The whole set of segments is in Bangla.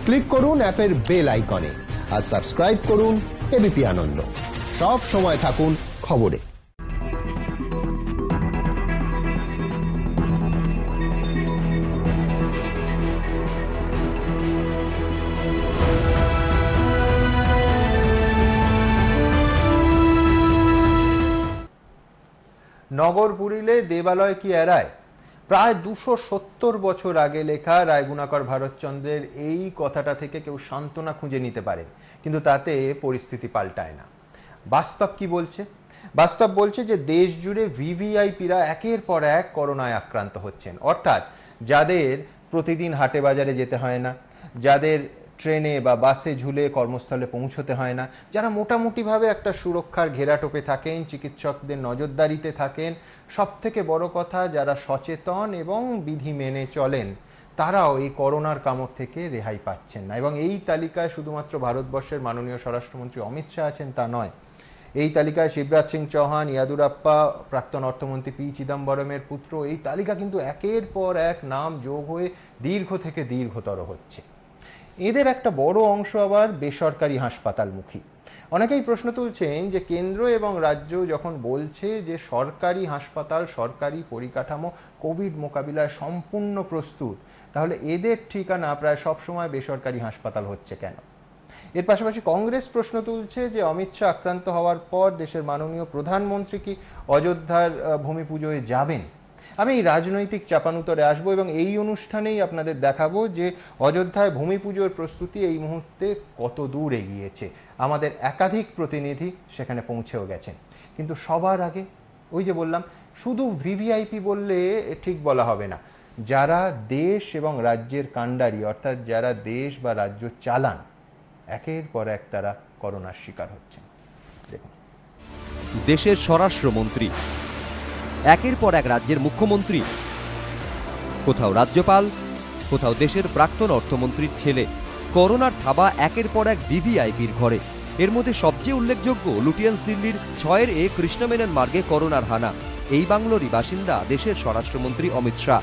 ক্লিক করুন অ্যাপের বেল আইকনে আর সাবস্ক্রাইব করুন এবিপি আনন্দ। সব সময় থাকুন খবরে। নগর পুরিলে দেবালয় কি এড়ায়? প্রায় 270 বছর আগে লেখা রায়গুণাকর ভারতচন্দ্রের এই কথাটা থেকে কেউ সান্ত্বনা খুঁজে নিতে পারে, কিন্তু তাতে পরিস্থিতি পাল্টায় না। বাস্তব কি বলছে? বাস্তব বলছে যে দেশ জুড়ে ভিভিআইপিরা একের পর এক করোনায় আক্রান্ত হচ্ছেন। অর্থাৎ যাদের প্রতিদিন হাটে বাজারে যেতে হয় না, যাদের ট্রেনে বা বাসে ঝুলে কর্মস্থলে পৌঁছতে হয় না, যারা মোটামুটিভাবে একটা সুরক্ষার ঘেরাটোপে থাকেন, চিকিৎসকদের নজরদারিতে থাকেন, সব থেকে বড় কথা যারা সচেতন এবং বিধি মেনে চলেন, তারাও এই করোনার কামড় থেকে রেহাই পাচ্ছেন না। এবং এই তালিকায় শুধুমাত্র ভারতবর্ষের মাননীয় স্বরাষ্ট্রমন্ত্রী অমিত শাহ আছেন তা নয়। এই তালিকায় শিবরাজ সিং চৌহান, ইয়াদুরাপ্পা, প্রাক্তন অর্থমন্ত্রী পি চিদম্বরমের পুত্র, এই তালিকা কিন্তু একের পর এক নাম যোগ হয়ে দীর্ঘ থেকে দীর্ঘতর হচ্ছে। এদের একটা বড় অংশ আবার বেসরকারি হাসপাতালমুখী। অনেকেই প্রশ্ন তুলছেন যে কেন্দ্র এবং রাজ্য যখন বলছে যে সরকারি হাসপাতাল, সরকারি পরিকাঠামো কোভিড মোকাবিলায় সম্পূর্ণ প্রস্তুত, তাহলে এদের ঠিকানা প্রায় সবসময় বেসরকারি হাসপাতাল হচ্ছে কেন? এর পাশাপাশি কংগ্রেস প্রশ্ন তুলছে যে অমিত শাহ আক্রান্ত হওয়ার পর দেশের মাননীয় প্রধানমন্ত্রী কি অযোধ্যার ভূমি পুজোয় যাবেন? আমি এই রাজনৈতিক চাপানুতরে আসবো এবং এই অনুষ্ঠানেই আপনাদের দেখাবো যে অযোধ্যায় ভূমি পুজোর প্রস্তুতি এই মুহূর্তে কত দূর এগিয়েছে। আমাদের একাধিক প্রতিনিধি সেখানে পৌঁছেও গেছেন। কিন্তু সবার আগে ওই যে বললাম, শুধু ভিভিআইপি বললে ঠিক বলা হবে না। যারা দেশ এবং রাজ্যের কাণ্ডারি, অর্থাৎ যারা দেশ বা রাজ্য চালান, একের পর এক তারা করোনার শিকার হচ্ছেন। দেখুন, দেশের স্বরাষ্ট্রমন্ত্রী, একের পর এক রাজ্যের মুখ্যমন্ত্রী, কোথাও রাজ্যপাল, কোথাও দেশের প্রাক্তন অর্থমন্ত্রীর ছেলে, করোনার থাবা একের পর এক ভিভিআইপির ঘরে। এর মধ্যে সবচেয়ে উল্লেখযোগ্য লুটিয়ান্স দিল্লির 6 কৃষ্ণমেনন মার্গে করোনার হানা। এই বাংলোরই বাসিন্দা দেশের স্বরাষ্ট্রমন্ত্রী অমিত শাহ।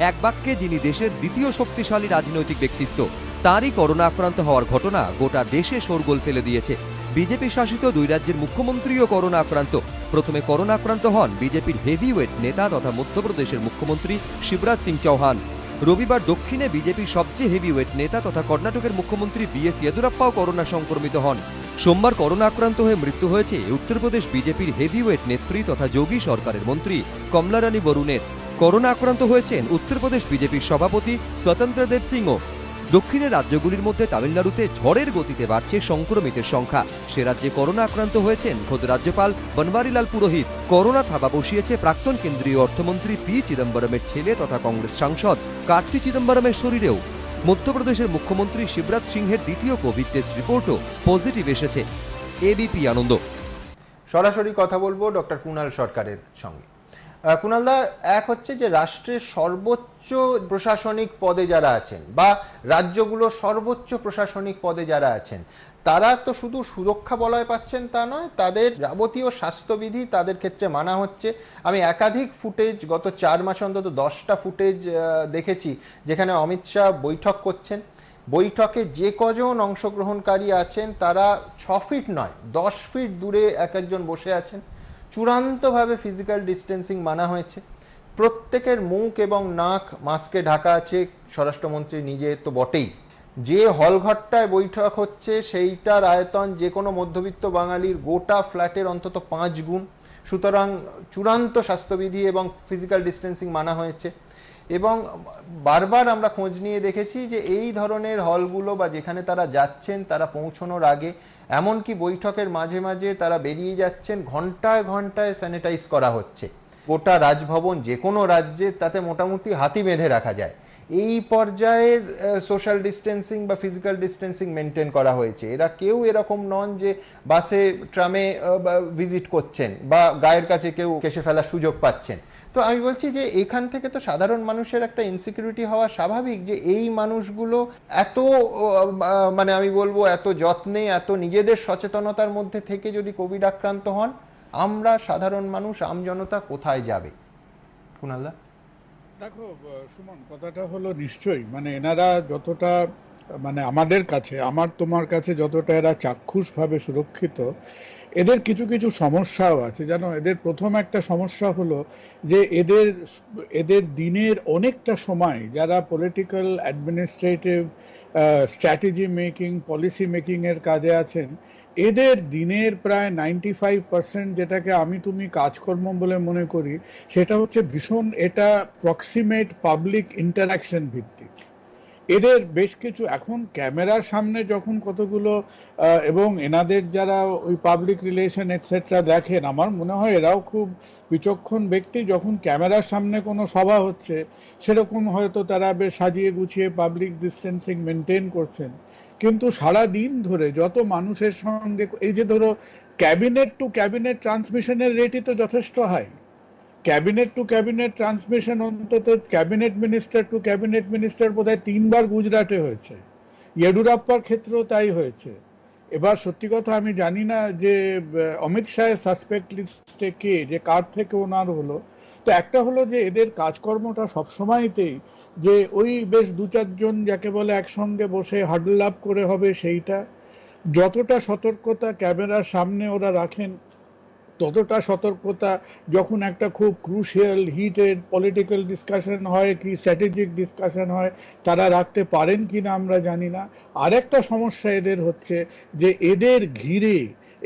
এক বাক্যে যিনি দেশের দ্বিতীয় শক্তিশালী রাজনৈতিক ব্যক্তিত্ব, তারই করোনা আক্রান্ত হওয়ার ঘটনা গোটা দেশে শোরগোল ফেলে দিয়েছে। বিজেপি শাসিত দুই রাজ্যের মুখ্যমন্ত্রীও করোনা আক্রান্ত। প্রথমে করোনা আক্রান্ত হন বিজেপির হেভিওয়েট নেতা তথা মধ্যপ্রদেশের মুখ্যমন্ত্রী শিবরাজ সিং চৌহান। রবিবার দক্ষিণে বিজেপির সবচেয়ে হেভিওয়েট নেতা তথা কর্ণাটকের মুখ্যমন্ত্রী বিএস ইয়েদুরাপ্পাও করোনা সংক্রমিত হন। সোমবার করোনা আক্রান্ত হয়ে মৃত্যু হয়েছে উত্তরপ্রদেশ বিজেপির হেভিওয়েট নেত্রী তথা যোগী সরকারের মন্ত্রী কমলারানী বরুণের। করোনা আক্রান্ত হয়েছেন উত্তরপ্রদেশ বিজেপির সভাপতি স্বতন্ত্র দেব সিংও। দক্ষিণের রাজ্যগুলির মধ্যে তামিলনাড়ুতে ঝড়ের গতিতে বাড়ছে সংক্রমিতের সংখ্যা। সে রাজ্যে করোনা আক্রান্ত হয়েছেন খোদ রাজ্যপাল বনওয়ারিলাল পুরোহিত। করোনা থাবা বসিয়েছে প্রাক্তন কেন্দ্রীয় অর্থমন্ত্রী পি চিদম্বরমের ছেলে তথা কংগ্রেস সাংসদ কার্তি চিদম্বরমের শরীরেও। মধ্যপ্রদেশের মুখ্যমন্ত্রী শিবরাজ সিংহের দ্বিতীয় কোভিড টেস্ট রিপোর্টও পজিটিভ এসেছে। এবিপি আনন্দ। সরাসরি কথা বলবো ডক্টর কুণাল সরকারের সঙ্গে। কুণালদা, এক হচ্ছে যে রাষ্ট্রের সর্বোচ্চ প্রশাসনিক পদে যারা আছেন বা রাজ্যগুলোর সর্বোচ্চ প্রশাসনিক পদে যারা আছেন, তারা তো শুধু সুরক্ষা বলয় পাচ্ছেন তা নয়, তাদের যাবতীয় স্বাস্থ্যবিধি তাদের ক্ষেত্রে মানা হচ্ছে। আমি একাধিক ফুটেজ, গত 4 মাসে অন্তত 10টা ফুটেজ দেখেছি যেখানে অমিত শাহ বৈঠক করছেন। বৈঠকে যে কজন অংশগ্রহণকারী আছেন তারা 6 ফিট নয় 10 ফিট দূরে এক একজন বসে আছেন। চূড়ান্তভাবে ফিজিক্যাল ডিস্টেন্সিং মানা হয়েছে। প্রত্যেকের মুখ এবং নাক মাস্কে ঢাকা আছে, স্বরাষ্ট্রমন্ত্রী নিজে তো বটেই। যে হলঘরটায় বৈঠক হচ্ছে সেইটার আয়তন যে কোনো মধ্যবিত্ত বাঙালির গোটা ফ্ল্যাটের অন্তত 5 গুণ। সুতরাং চূড়ান্ত স্বাস্থ্যবিধি এবং ফিজিক্যাল ডিস্টেন্সিং মানা হয়েছে। এবং বারবার আমরা খোঁজ নিয়ে দেখেছি যে এই ধরনের হলগুলো বা যেখানে তারা যাচ্ছেন, তারা পৌঁছানোর আগে, এমনকি বৈঠকের মাঝে মাঝে তারা বেরিয়ে যাচ্ছেন, ঘন্টায় ঘন্টায় স্যানিটাইজ করা হচ্ছে। গোটা রাজভবন যে কোনো রাজ্যে তাতে মোটামুটি হাতি বেঁধে রাখা যায়। এই পর্যায়ের সোশ্যাল ডিস্টেন্সিং বা ফিজিক্যাল ডিস্টেন্সিং মেনটেন করা হয়েছে। এরা কেউ এরকম নন যে বাসে ট্রামে ভিজিট করছেন বা গায়ের কাছে কেউ কেসে ফেলার সুযোগ পাচ্ছেন। তো আমি বলছি যে এখান থেকে তো সাধারণ মানুষের একটা ইনসিকিউরিটি হওয়া স্বাভাবিক যে এই মানুষগুলো এত মানে আমি বলবো এত যত্নে, এত নিজেদের সচেতনতার মধ্যে থেকে যদি কোভিড আক্রান্ত হন, আমরা সাধারণ মানুষ, আমজনতা কোথায় যাবে? কুণালদা, দেখো সুমন, কথাটা হলো নিশ্চয়ই মানে এনারা যতটা মানে আমাদের কাছে, আমার তোমার কাছে যতটা এরা চাক্ষুষভাবে সুরক্ষিত, এদের কিছু কিছু সমস্যাও আছে। জানো, এদের প্রথম একটা সমস্যা হলো যে এদের দিনের অনেকটা সময় যারা political, administrative, strategy making, policy making এর কাজে আছেন, এদের দিনের প্রায় 95% যেটাকে আমি তুমি কাজকর্ম বলে মনে করি, সেটা হচ্ছে ভীষণ এটা প্রক্সিমেট পাবলিক ইন্টারাকশন ভিত্তিক। এদের বেশ কিছু এখন ক্যামেরার সামনে যখন কতগুলো এবং এনাদের যারা ওই পাবলিক রিলেশন এটসেট্রা দেখেন, আমার মনে হয় এরাও খুব বিচক্ষণ ব্যক্তি। যখন ক্যামেরার সামনে কোনো সভা হচ্ছে সেরকম হয়তো তারা বেশ সাজিয়ে গুছিয়ে পাবলিক ডিস্টেন্সিং মেনটেন করছেন, কিন্তু সারা দিন ধরে যত মানুষের সঙ্গে, এই যে ধরো ক্যাবিনেট টু ক্যাবিনেট ট্রান্সমিশনের রেটই তো যথেষ্ট high. Cabinet to cabinet transmission অন্তত cabinet minister to cabinet minister বোধহয় 3বার গুজরাটে হয়েছে, ইয়েডুরাপ্পার ক্ষেত্রেও তাই হয়েছে। এবার সত্যি কথা আমি জানি না যে অমিত শাহের সাসপেক্ট লিস্টে কে, যে কার থেকে ওনার হলো। তো একটা হলো যে এদের কাজকর্মটা সবসময়তেই যে ওই বেশ 2-4 জন যাকে বলে একসঙ্গে বসে হাডল আপ করে হবে সেইটা, যতটা সতর্কতা ক্যামেরার সামনে ওরা রাখেন ততটা সতর্কতা যখন একটা খুব ক্রুশিয়াল হিটেড পলিটিক্যাল ডিসকাশন হয় কি স্ট্র্যাটেজিক ডিসকাশন হয় তারা রাখতে পারেন কিনা আমরা জানি না। আরেকটা সমস্যা এদের হচ্ছে যে এদের ঘিরে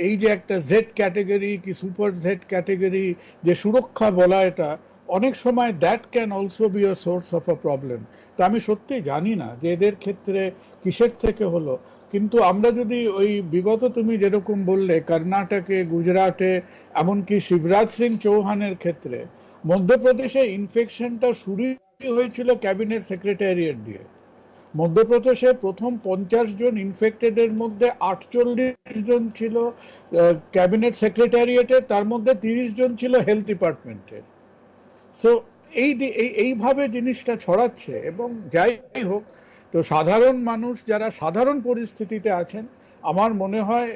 এই যে একটা জেড ক্যাটেগরি কি সুপার জেড ক্যাটেগরি যে সুরক্ষা বলা, এটা অনেক সময় that can also be a source of a problem. তো আমি সত্যি জানি না যে এদের ক্ষেত্রে কিসের থেকে হলো, কিন্তু আমরা যদি ওই বিগত তুমি যেরকম বললে কর্ণাটকে, গুজরাটে, এমনকি শিবরাজ সিং চৌহানের ক্ষেত্রে, মধ্যপ্রদেশে ইনফেকশনটা শুরু হয়েছিল ক্যাবিনেট সেক্রেটারিয়েট দিয়ে। মধ্যপ্রদেশে প্রথম 50 জন ইনফেক্টেড এর মধ্যে 48 জন ছিল ক্যাবিনেট সেক্রেটারিয়েটে, তার মধ্যে 30 জন ছিল হেলথ ডিপার্টমেন্টের। সো এইভাবে জিনিসটা ছড়াচ্ছে। এবং যাই হোক, তো সাধারণ মানুষ যারা সাধারণ পরিস্থিতিতে আছেন, আমার মনে হয়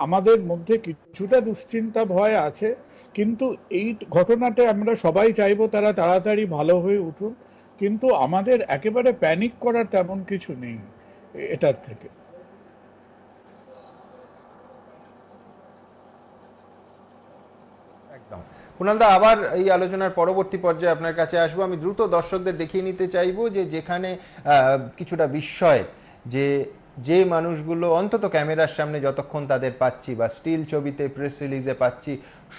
আমাদের মধ্যে কিছুটা দুশ্চিন্তা ভয় আছে, কিন্তু এই ঘটনাটা আমরা সবাই চাইবো তারা তাড়াতাড়ি ভালো হয়ে উঠুন, কিন্তু আমাদের একেবারে প্যানিক করার তেমন কিছু নেই এটার থেকে। একদম। কুণালদা, আবার এই আলোচনার পরবর্তী পর্যায়ে আপনার কাছে আসবো। আমি দ্রুত দর্শকদের দেখিয়ে নিতে চাইবো যে যেখানে কিছুটা বিস্ময় যে মানুষগুলো অন্তত ক্যামেরার সামনে যতক্ষণ তাদের পাচ্ছি বা স্টিল ছবিতে, প্রেস রিলিজে পাচ্ছি,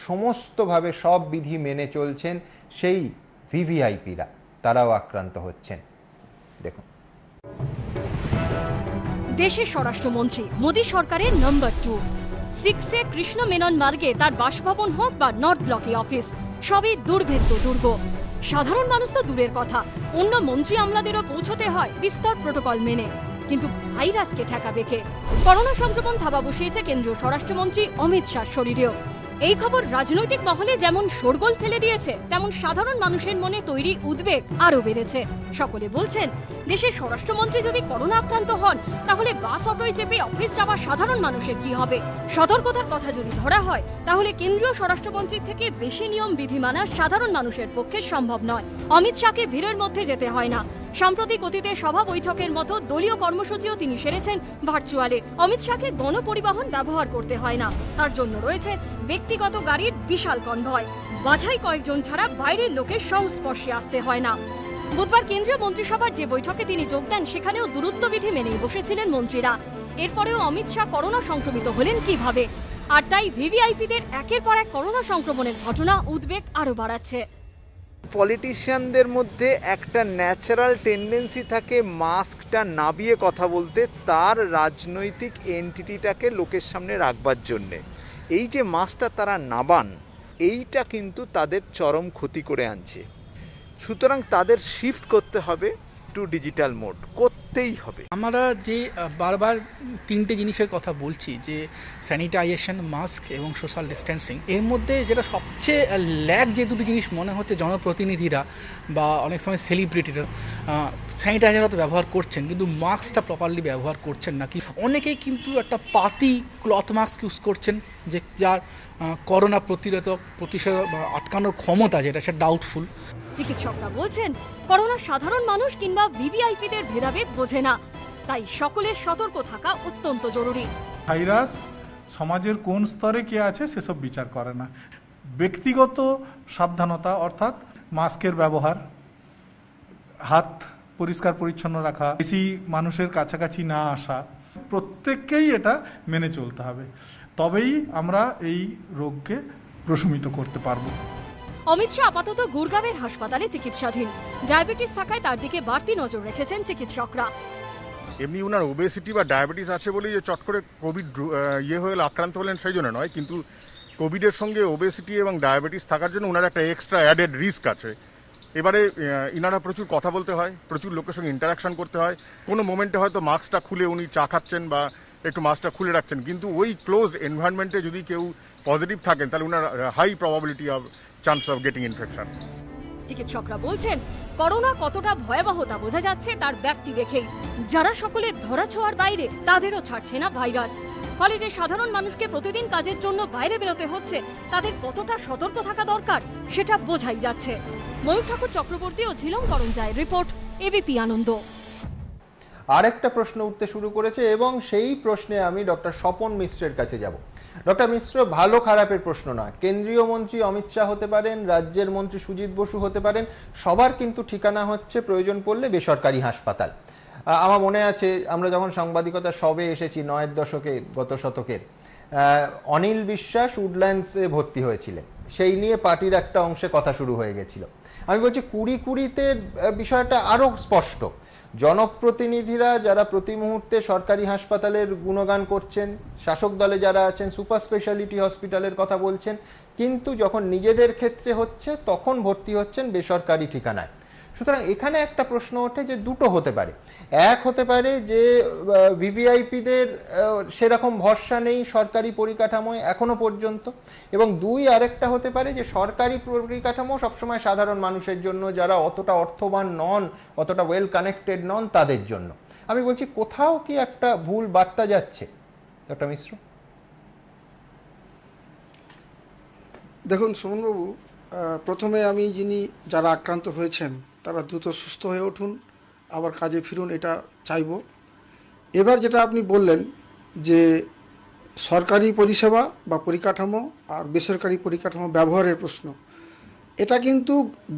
সমস্তভাবে সব বিধি মেনে চলছেন, সেই ভিভিআইপিরা তারাও আক্রান্ত হচ্ছেন। দেখুন। দেশের স্বরাষ্ট্রমন্ত্রী মোদী সরকারের নম্বর 2 6 কৃষ্ণ মেনন মার্গে তার বাসভবন হোক বা নর্থ ব্লকে অফিস, সবই দুর্ভেদ্য দুর্গ। সাধারণ মানুষ তো দূরের কথা, অন্য মন্ত্রী আমলাদেরও পৌঁছতে হয় বিস্তর প্রোটোকল মেনে। কিন্তু ভাইরাসকে ঠেকাবে কে? করোনা সংক্রমণ থাবা বসিয়েছে কেন্দ্রীয় স্বরাষ্ট্রমন্ত্রী অমিত শাহর শরীরেও। এই খবর রাজনৈতিক মহলে যেমন শোরগোল ফেলে দিয়েছে, তেমন সাধারণ মানুষের মনে তৈরি উদ্বেগ আরো বেড়েছে। সকলে বলছেন, দেশের স্বরাষ্ট্রমন্ত্রী যদি করোনা আক্রান্ত হন, তাহলে বাস অটোয় চেপে অফিস যাওয়া সাধারণ মানুষের কি হবে? সতর্কতার কথা যদি ধরা হয়, তাহলে কেন্দ্রীয় স্বরাষ্ট্রমন্ত্রীর থেকে বেশি নিয়ম বিধি মানা সাধারণ মানুষের পক্ষে সম্ভব নয়। অমিত শাহকে ভিড়ের মধ্যে যেতে হয় না। সাম্প্রতিক অতীতে সভা বৈঠকের মতো দলীয় কর্মসূচিও তিনি সেরেছেন ভার্চুয়ালে। অমিত শাহকে গণপরিবহন ব্যবহার করতে হয় না, তার জন্য রয়েছে ব্যক্তিগত গাড়ির বিশাল কনভয়। বাছাই কয়েকজন ছাড়া বাইরের লোকের সংস্পর্শে আসতে হয় না। বুধবার কেন্দ্রীয় মন্ত্রিসভার যে বৈঠকে তিনি যোগ দেন, সেখানেও দূরত্ববিধি মেনেই বসেছিলেন মন্ত্রীরা। এরপরেও অমিত শাহ করোনা সংক্রমিত হলেন কিভাবে? আর তাই ভিভিআইপিদের একের পর এক করোনা সংক্রমণের ঘটনা উদ্বেগ আরো বাড়াচ্ছে। পলিটিশিয়ানদের মধ্যে একটা ন্যাচারাল টেন্ডেন্সি থাকে মাস্কটা নাবিয়ে কথা বলতে, তার রাজনৈতিক এন্টিটিটাকে লোকের সামনে রাখবার জন্যে। এই যে মাস্কটা তারা নাবান, এইটা কিন্তু তাদের চরম ক্ষতি করে আনছে। সুতরাং তাদের শিফট করতে হবে টু ডিজিটাল মোড, করতেই হবে। আমরা যে বারবার 3টে জিনিসের কথা বলছি, যে স্যানিটাইজেশন, মাস্ক এবং সোশ্যাল ডিস্টেন্সিং, এর মধ্যে যেটা সবচেয়ে ল্যাগ যে দুটো জিনিস মনে হচ্ছে, জনপ্রতিনিধিরা বা অনেক সময় সেলিব্রিটিরা স্যানিটাইজার হয়তো ব্যবহার করছেন, কিন্তু মাস্কটা প্রপারলি ব্যবহার করছেন না। কি অনেকেই কিন্তু একটা পাতি ক্লথ মাস্ক ইউজ করছেন, যে যার করোনা প্রতিষেধক আটকানোর ক্ষমতা যেটা, সেটা ডাউটফুল। চিকিৎসকরা বলছেন, করোনা সাধারণ মানুষ কিংবা ভিভিআইপিদের ভেদাভেদ বোঝে না। তাই সকলের সতর্ক থাকা অত্যন্ত জরুরি। ভাইরাস সমাজের কোন স্তরে কে আছে সেসব বিচার করে না। ব্যক্তিগত সাবধানতা অর্থাৎ মাস্কের ব্যবহার, হাত পরিষ্কার পরিচ্ছন্ন রাখা, বেশি মানুষের কাছাকাছি না আসা, প্রত্যেককেই এটা মেনে চলতে হবে, তবেই আমরা এই রোগকে প্রশমিত করতে পারবো। অমিত শাহ আপাতত গুরগাঁওয়ের হাসপাতালে চিকিৎসাধীন। ডায়াবেটিস থাকায় তার দিকে বাড়তি নজর রেখেছেন চিকিৎসকরা। এমনি ওনার ওবেসিটি বা ডায়াবেটিস আছে বলেই যে চট করে কোভিড হয়ে আক্রান্ত হলেন সেই জন্য নয়, কিন্তু কোভিডের সঙ্গে ওবেসিটি এবং ডায়াবেটিস থাকার জন্য ওনার একটা এক্সট্রা অ্যাডেড রিস্ক আছে। এবারে ইনারা প্রচুর কথা বলতে হয়, প্রচুর লোকের সঙ্গে ইন্টারাকশন করতে হয়। কোনো মোমেন্টে হয়তো মাস্কটা খুলে উনি চা খাচ্ছেন বা একটু মাস্কটা খুলে রাখছেন, কিন্তু ওই ক্লোজ এনভায়রনমেন্টে যদি কেউ পজিটিভ থাকেন তাহলে ওনার high probability of chance of getting infection. চিকিৎসকরা বলছেন করোনা কতটা ভয়াবহ তা বোঝা যাচ্ছে তার ব্যক্তি দেখেই। যারা সকলের ধরাছোঁয়ার বাইরে তাদেরও ছাড়ছে না ভাইরাস। ফলে যে সাধারণ মানুষকে প্রতিদিন কাজের জন্য বাইরে বেরোতে হচ্ছে তাদের কতটা সতর্ক থাকা দরকার সেটা বোঝাই যাচ্ছে। ময়ূর ঠাকুর চক্রবর্তী ও ঝিলং করঞ্জায়ের রিপোর্ট, এবিপি আনন্দ। আরেকটা প্রশ্ন উঠতে শুরু করেছে এবং সেই প্রশ্নে আমি ডক্টর স্বপন মিশ্রের কাছে যাব। ডক্টর মিশ্র, ভালো খারাপের প্রশ্ন নয়, কেন্দ্রীয় মন্ত্রী অমিত শাহ হতে পারেন, রাজ্যের মন্ত্রী সুজিত বসু হতে পারেন, সবার কিন্তু ঠিকানা হচ্ছে প্রয়োজন পড়লে বেসরকারি হাসপাতাল। আমার মনে আছে আমরা যখন সাংবাদিকতা সবে এসেছি 9-এর দশকে, গত শতকের, অনিল বিশ্বাস উডল্যান্ডসে ভর্তি হয়েছিলেন, সেই নিয়ে পার্টির একটা অংশে কথা শুরু হয়ে গেছিল। আমি বলছি 2020-তে বিষয়টা আরো স্পষ্ট। জনপ্রতিনিধিরা যারা প্রতি মুহূর্তে সরকারি হাসপাতালের গুণগান করছেন, শাসক দলে যারা আছেন সুপার স্পেশালিটি হসপিটালের কথা বলছেন, কিন্তু যখন নিজেদের ক্ষেত্রে হচ্ছে তখন ভর্তি হচ্ছেন বেসরকারি ঠিকানায়। সুতরাং এখানে একটা প্রশ্ন ওঠে যে দুটো হতে পারে। এক হতে পারে যে ভিভিআইপিদের সেরকম ভরসা নেই সরকারি পরিকাঠামোয় এখনো পর্যন্ত, এবং দুই আরেকটা হতে পারে যে সরকারি পরিকাঠামো সবসময় সাধারণ মানুষের জন্য, যারা অতটা অর্থবান নন, অতটা ওয়েল কানেক্টেড নন, তাদের জন্য। আমি বলছি কোথাও কি একটা ভুল বার্তা যাচ্ছে ডক্টর মিশ্র? দেখুন সুমনবাবু, প্রথমে আমি যারা আক্রান্ত হয়েছেন তারা দ্রুত সুস্থ হয়ে উঠুন, আবার কাজে ফিরুন, এটা চাইব। এবার যেটা আপনি বললেন যে সরকারি পরিষেবা বা পরিকাঠামো আর বেসরকারি পরিকাঠামো ব্যবহারের প্রশ্ন, এটা কিন্তু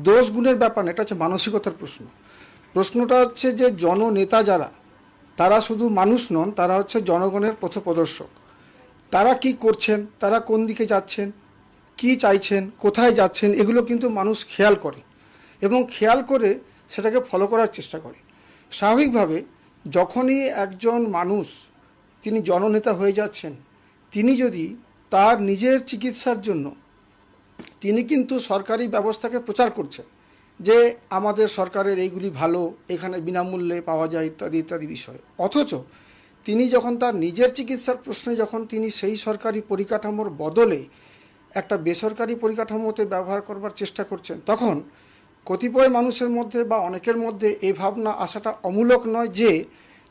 দোষ গুণের ব্যাপার না, এটা হচ্ছে মানসিকতার প্রশ্ন। প্রশ্নটা হচ্ছে যে জননেতা যারা, তারা শুধু মানুষ নন, তারা হচ্ছে জনগণের পথপ্রদর্শক। তারা কি করছেন, তারা কোন দিকে যাচ্ছেন, কি চাইছেন, কোথায় যাচ্ছেন, এগুলো কিন্তু মানুষ খেয়াল করে এবং খেয়াল করে সেটাকে ফলো করার চেষ্টা করে। স্বাভাবিকভাবে যখনই একজন মানুষ তিনি জননেতা হয়ে যাচ্ছেন, তিনি যদি তার নিজের চিকিৎসার জন্য তিনি কিন্তু সরকারি ব্যবস্থাকে প্রচার করছেন যে আমাদের সরকারের এইগুলি ভালো, এখানে বিনামূল্যে পাওয়া যায় ইত্যাদি ইত্যাদি বিষয়, অথচ তিনি যখন তার নিজের চিকিৎসার প্রশ্নে যখন তিনি সেই সরকারি পরিকাঠামোর বদলে একটা বেসরকারি পরিকাঠামোতে ব্যবহার করবার চেষ্টা করছেন, তখন কতিপয় মানুষের মধ্যে বা অনেকের মধ্যে এই ভাবনা আসাটা অমূলক নয় যে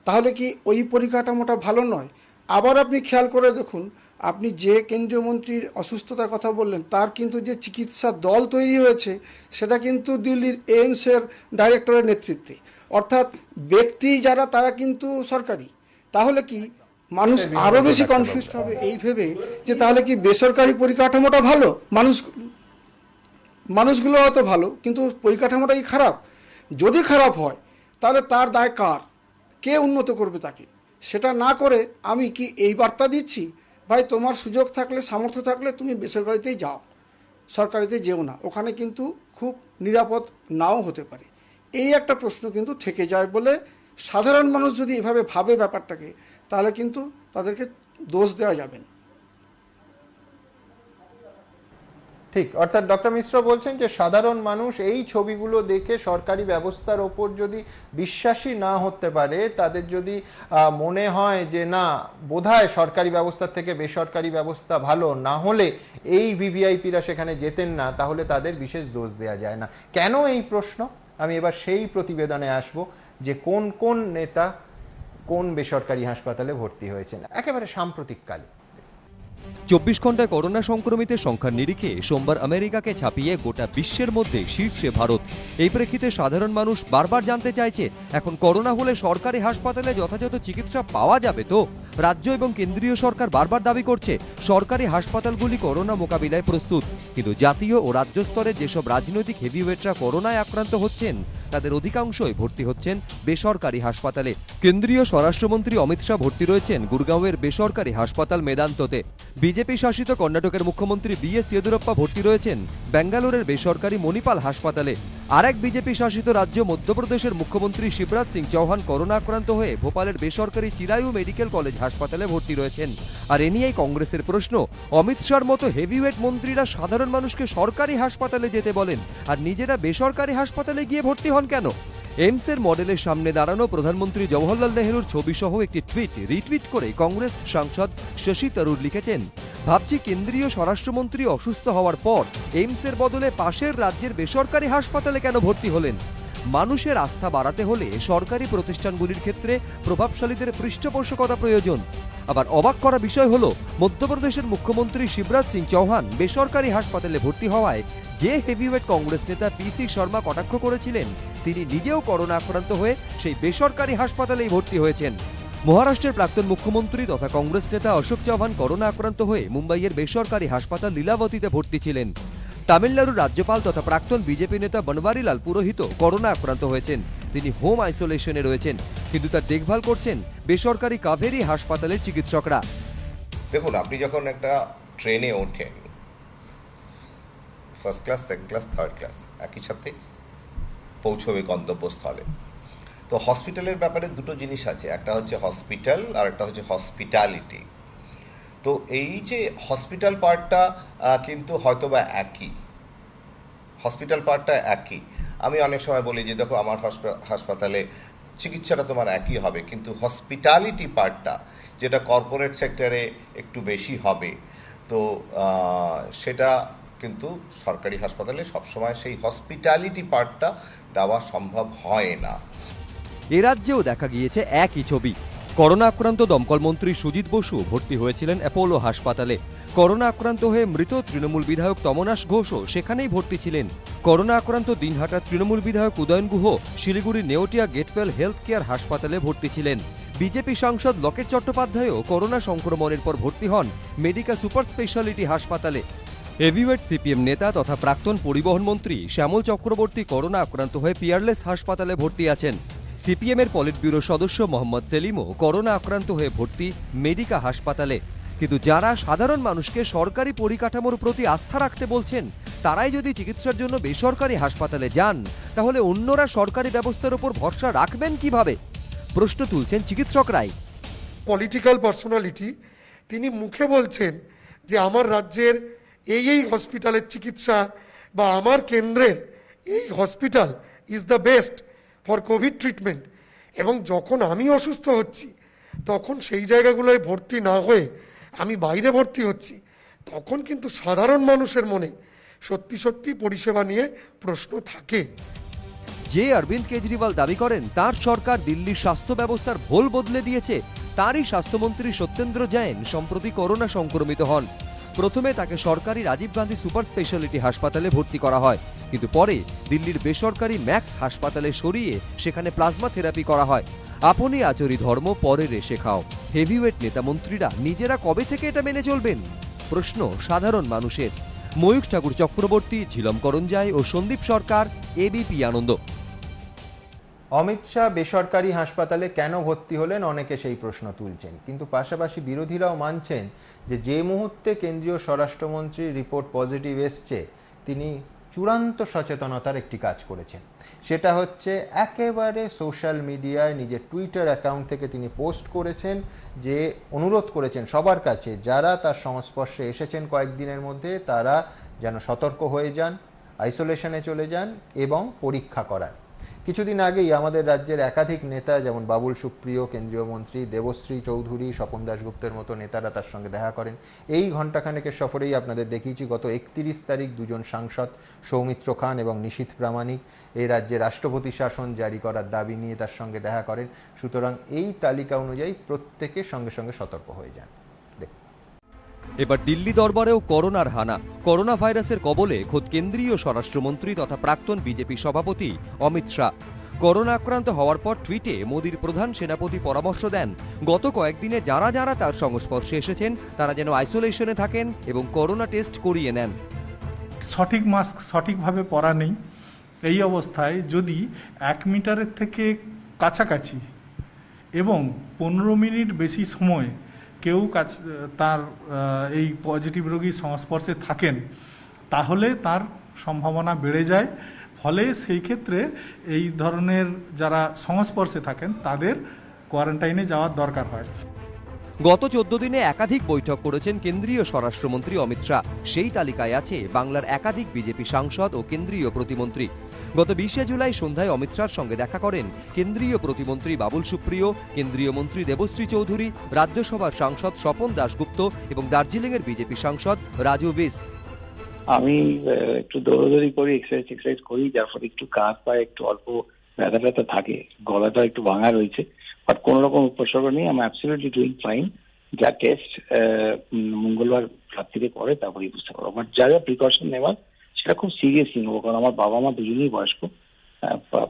তাহলে কি ওই পরিকাঠামোটা ভালো নয়। আবার আপনি খেয়াল করে দেখুন, আপনি যে কেন্দ্রীয় মন্ত্রীর অসুস্থতার কথা বললেন, তার কিন্তু যে চিকিৎসা দল তৈরি হয়েছে সেটা কিন্তু দিল্লির এইমসের ডাইরেক্টরের নেতৃত্বে, অর্থাৎ ব্যক্তি যারা তারা কিন্তু সরকারি। তাহলে কি মানুষ আরো বেশি কনফিউজড হবে এই ভেবে যে তাহলে কি বেসরকারি পরিকাঠামোটা ভালো, মানুষগুলো হয়তো ভালো কিন্তু পরিকাঠামোটাই খারাপ। যদি খারাপ হয় তাহলে তার দায় কার, কে উন্নত করবে তাকে? সেটা না করে আমি কি এই বার্তা দিচ্ছি, ভাই তোমার সুযোগ থাকলে, সামর্থ্য থাকলে তুমি বেসরকারিতেই যাও, সরকারিতে যেও না, ওখানে কিন্তু খুব নিরাপদ নাও হতে পারে। এই একটা প্রশ্ন কিন্তু থেকে যায় বলে সাধারণ মানুষ যদি এভাবে ভাবে ব্যাপারটাকে, তাহলে কিন্তু তাদেরকে দোষ দেওয়া যাবে না। ঠিক, অর্থাৎ ডক্টর মিশ্র বলছেন যে সাধারণ মানুষ এই ছবিগুলো দেখে সরকারি ব্যবস্থার ওপর যদি বিশ্বাসী না হতে পারে, তাদের যদি মনে হয় যে না বোধহয় সরকারি ব্যবস্থার থেকে বেসরকারি ব্যবস্থা ভালো, না হলে এই ভিভিআইপিরা সেখানে যেতেন না, তাহলে তাদের বিশেষ দোষ দেওয়া যায় না। কেন এই প্রশ্ন? আমি এবার সেই প্রতিবেদনে আসব যে কোন কোন নেতা কোন বেসরকারি হাসপাতালে ভর্তি হয়েছেন একেবারে সাম্প্রতিক কালে। 24 ঘন্টায় করোনা সংক্রমিতের সংখ্যার নিরিখে সোমবার আমেরিকাকে ছাপিয়ে গোটা বিশ্বের মধ্যে শীর্ষে ভারত। এই প্রেক্ষিতে সাধারণ মানুষ বারবার জানতে চাইছে, এখন করোনা হলে সরকারি হাসপাতালে যথাযথ চিকিৎসা পাওয়া যাবে তো? রাজ্য এবং কেন্দ্রীয় সরকার বারবার দাবি করছে সরকারি হাসপাতালগুলি করোনা মোকাবিলায় প্রস্তুত, কিন্তু জাতীয় ও রাজ্য স্তরে যেসব রাজনৈতিক হেভিওয়েটরা করোনায় আক্রান্ত হচ্ছেন তাদের অধিকাংশই ভর্তি হচ্ছেন বেসরকারি হাসপাতালে। কেন্দ্রীয় স্বরাষ্ট্রমন্ত্রী অমিত শাহ ভর্তি রয়েছেন গুরগাঁওয়ের বেসরকারি হাসপাতাল মেদান্ততে। বিজেপি শাসিত কর্ণাটকের মুখ্যমন্ত্রী বিএস ইয়েদুরাপ্পা ভর্তি রয়েছেন ব্যাঙ্গালোরের বেসরকারি মণিপাল হাসপাতালে। আর এক বিজেপি শাসিত রাজ্য মধ্যপ্রদেশের মুখ্যমন্ত্রী শিবরাজ সিং চৌহান করোনা আক্রান্ত হয়ে ভোপালের বেসরকারি চিরায়ু মেডিকেল কলেজ হাসপাতালে ভর্তি রয়েছেন। আর এ নিয়েই কংগ্রেসের প্রশ্ন, অমিত শাহর মতো হেভিওয়েট মন্ত্রীরা সাধারণ মানুষকে সরকারি হাসপাতালে যেতে বলেন আর নিজেরা বেসরকারি হাসপাতালে গিয়ে ভর্তি হন কেন? এইমসের মডেলের সামনে দাঁড়ানো প্রধানমন্ত্রী জওহরলাল নেহরুর ছবি সহ একটি টুইট রিটুইট করে কংগ্রেস সাংসদ শশী তরুর লিখেছেন, ভাবছি কেন্দ্রীয় স্বরাষ্ট্রমন্ত্রী অসুস্থ হওয়ার পর এইমসের বদলে পাশের রাজ্যের বেসরকারি হাসপাতালে কেন ভর্তি হলেন? মানুষের আস্থা বাড়াতে হলে সরকারি প্রতিষ্ঠানগুলির ক্ষেত্রে প্রভাবশালীদের পৃষ্ঠপোষকতা প্রয়োজন। আবার অবাক করা বিষয় হলো, মধ্যপ্রদেশের মুখ্যমন্ত্রী শিবরাজ সিং চৌহান বেসরকারি হাসপাতালে ভর্তি হওয়ায় যে হেভিওয়েট কংগ্রেস নেতা পিসি শর্মা কটাক্ষ করেছিলেন, তিনি নিজেও করোনা আক্রান্ত হয়ে সেই বেসরকারি হাসপাতালেই ভর্তি হয়েছেন। মহারাষ্ট্রের প্রাক্তন মুখ্যমন্ত্রী তথা কংগ্রেস নেতা অশোক চৌহান করোনা আক্রান্ত হয়ে মুম্বাইয়ের বেসরকারি হাসপাতাল লীলাবতীতে ভর্তি ছিলেন। তামিলনাড়ুর রাজ্যপাল তথা প্রাক্তন বিজেপি নেতা বনওয়ারিলাল পুরোহিত করোনা আক্রান্ত হয়েছেন। তিনি হোম আইসোলেশনে রয়েছেন, কিন্তু তার দেখভাল করছেন বেসরকারি কাভেরি হাসপাতালের চিকিৎসকরা। দেখুন, আপনি যখন একটা ট্রেনে ওঠেন, first class, second class, third class একই সাথে পৌঁছবে গন্তব্যস্থলে। তো হসপিটালের ব্যাপারে দুটো জিনিস আছে, একটা হচ্ছে হসপিটাল আর একটা হচ্ছে হসপিটালিটি। তো এই যে হসপিটাল পার্টটা কিন্তু হয়তোবা একই, হসপিটাল পার্টটা একই। আমি অনেক সময় বলি যে দেখো, আমার হাসপাতালে চিকিৎসাটা তোমার একই হবে, কিন্তু হসপিটালিটি পার্টটা যেটা কর্পোরেট সেক্টরে একটু বেশি হবে, তো সেটা কিন্তু সরকারি হাসপাতালে সবসময় সেই হসপিটালিটি পার্টটা দেওয়া সম্ভব হয় না। এ রাজ্যেও দেখা গিয়েছে একই ছবি। করোনা আক্রান্ত দমকল মন্ত্রী সুজিত বসু ভর্তি হয়েছিলেন অ্যাপোলো হাসপাতালে। করোনা আক্রান্ত হয়ে মৃত তৃণমূল বিধায়ক তমনাশ ঘোষও সেখানেই ভর্তি ছিলেন। করোনা আক্রান্ত দিনহাটার তৃণমূল বিধায়ক উদয়ন গুহ শিলিগুড়ির নেওটিয়া গেটওয়েল হেলথ কেয়ার হাসপাতালে ভর্তি ছিলেন। বিজেপি সাংসদ লকেট চট্টোপাধ্যায়ও করোনা সংক্রমণের পর ভর্তি হন মেডিকা সুপার স্পেশালিটি হাসপাতালে। হেভিওয়েট সিপিএম নেতা তথা প্রাক্তন পরিবহন মন্ত্রী শ্যামল চক্রবর্তী করোনা আক্রান্ত হয়ে পিয়ারলেস হাসপাতালে ভর্তি আছেন। সিপিএমের পলিট ব্যুরো সদস্য মোহাম্মদ সেলিমও করোনা আক্রান্ত হয়ে ভর্তি মেডিকা হাসপাতালে। কিন্তু যারা সাধারণ মানুষকে সরকারি পরিকাঠামোর প্রতি আস্থা রাখতে বলছেন, তারাই যদি চিকিৎসার জন্য বেসরকারি হাসপাতালে যান, তাহলে অন্যরা সরকারি ব্যবস্থার উপর ভরসা রাখবেন কিভাবে? প্রশ্ন তুলছেন চিকিৎসকরাই। পলিটিক্যাল পার্সোনালিটি, তিনি মুখে বলছেন যে আমার রাজ্যের এই হসপিটালের চিকিৎসা বা আমার কেন্দ্রের এই hospital is the best for Covid treatment, এবং যখন আমি অসুস্থ হচ্ছি তখন সেই জায়গাগুলোয় ভর্তি না হয়ে আমি বাইরে ভর্তি হচ্ছি, তখন কিন্তু সাধারণ মানুষের মনে সত্যি সত্যি পরিষেবা নিয়ে প্রশ্ন থাকে। যে অরবিন্দ কেজরিওয়াল দাবি করেন তার সরকার দিল্লির স্বাস্থ্য ব্যবস্থার ভোল বদলে দিয়েছে, তারই স্বাস্থ্যমন্ত্রী সত্যেন্দ্র জৈন সম্প্রতি করোনা সংক্রমিত হন। প্রথমে তাকে সরকারি রাজীব গান্ধী সুপার স্পেশালিটি হাসপাতালে ভর্তি করা হয়, কিন্তু পরে দিল্লির বেসরকারি ম্যাক্স হাসপাতালে সরিয়ে সেখানে প্লাজমা থেরাপি করা হয়। আপনি আচরি ধর্ম পরে রেশে খাও। হেভিওয়েট নেতা মন্ত্রীরা নিজেরা কবে থেকে এটা মেনে চলবেন? প্রশ্ন সাধারণ মানুষের। ময়ূখ ঠাকুর চক্রবর্তী, ঝিলম করঞ্জাই ও সন্দীপ সরকার, এবিপি আনন্দ। অমিত শাহ বেসরকারি হাসপাতালে কেন ভর্তি হলেন, অনেকে সেই প্রশ্ন তুলছেন, কিন্তু পাশাপাশি বিরোধীরাও মানছেন যে মুহূর্তে কেন্দ্রীয় স্বরাষ্ট্রমন্ত্রীর রিপোর্ট পজিটিভ এসছে, তিনি চূড়ান্ত সচেতনতার একটি কাজ করেছেন। সেটা হচ্ছে একেবারে সোশ্যাল মিডিয়ায় নিজের টুইটার অ্যাকাউন্ট থেকে তিনি পোস্ট করেছেন যে অনুরোধ করেছেন সবার কাছে যারা তার সংস্পর্শে এসেছেন কয়েকদিনের মধ্যে তারা যেন সতর্ক হয়ে যান, আইসোলেশনে চলে যান এবং পরীক্ষা করান। কিছুদিন আগেই আমাদের রাজ্যের একাধিক নেতা যেমন বাবুল সুপ্রিয়, কেন্দ্রীয় মন্ত্রী দেবশ্রী চৌধুরী, স্বপন দাশগুপ্তের মতো নেতারা তার সঙ্গে দেখা করেন। এই ঘণ্টাখানেকের সফরেই আপনাদের দেখিয়েছি গত 31 তারিখ দুজন সাংসদ সৌমিত্র খান এবং নিশীথ প্রামাণিক এই রাজ্যে রাষ্ট্রপতি শাসন জারি করার দাবি নিয়ে তার সঙ্গে দেখা করেন। সুতরাং এই তালিকা অনুযায়ী প্রত্যেকে সঙ্গে সঙ্গে সতর্ক হয়ে যান। এবার দিল্লি দরবারেও করোনার হানা। করোনা ভাইরাসের কবলে খোদ কেন্দ্রীয় স্বরাষ্ট্রমন্ত্রী তথা প্রাক্তন বিজেপি সভাপতি অমিত শাহ। করোনা আক্রান্ত হওয়ার পর টুইটে মোদির প্রধান সেনাপতি পরামর্শ দেন, গত কয়েকদিনে যারা যারা তার সংস্পর্শে এসেছেন তারা যেন আইসোলেশনে থাকেন এবং করোনা টেস্ট করিয়ে নেন। সঠিক মাস্ক সঠিকভাবে পরা নেই। এই অবস্থায় যদি 1 মিটারের থেকে কাছাকাছি এবং 15 মিনিট বেশি সময় কেউ তার এই পজিটিভ রোগীর সংস্পর্শে থাকেন, তাহলে তার সম্ভাবনা বেড়ে যায়। ফলে সেই ক্ষেত্রে এই ধরনের যারা সংস্পর্শে থাকেন তাদের কোয়ারেন্টাইনে যাওয়ার দরকার হয়। গত 14 দিনে একাধিক বৈঠক করেছেন কেন্দ্রীয় স্বরাষ্ট্রমন্ত্রী অমিত শাহ। সেই তালিকায় আছে বাংলার একাধিক বিজেপি সাংসদ ও কেন্দ্রীয় প্রতিমন্ত্রী। গত 20 জুলাই সন্ধ্যায় অমিত শাহর সঙ্গে দেখা করেন কেন্দ্রীয় প্রতিমন্ত্রী বাবুল সুপ্রিয়, কেন্দ্রীয় মন্ত্রী দেবশ্রী চৌধুরী, রাজ্যসভার সাংসদ স্বপন দাশগুপ্ত এবং দার্জিলিংয়ের বিজেপি সাংসদ রাজু বিস। আমি একটু দৌড়াদৌড়ি করি, এক্সারসাইজ করি, যার ফলে একটু কাঁধ পায়ে একটু অল্প ব্যথা থাকে, গলাটা একটু ভাঙা রয়েছে, বাট কোন রকম উপসর্গ নেই। আমি অ্যাবসলিউটলি ডুইং ফাইন। যা টেস্ট মঙ্গলবার রাত্রিতে করে তারপরেই বুঝতে পারবো, বাট যা যা প্রিকশন নেওয়ার সেটা খুব সিরিয়াসলি নেবো, কারণ আমার বাবা মা দুজনেই বয়স্ক,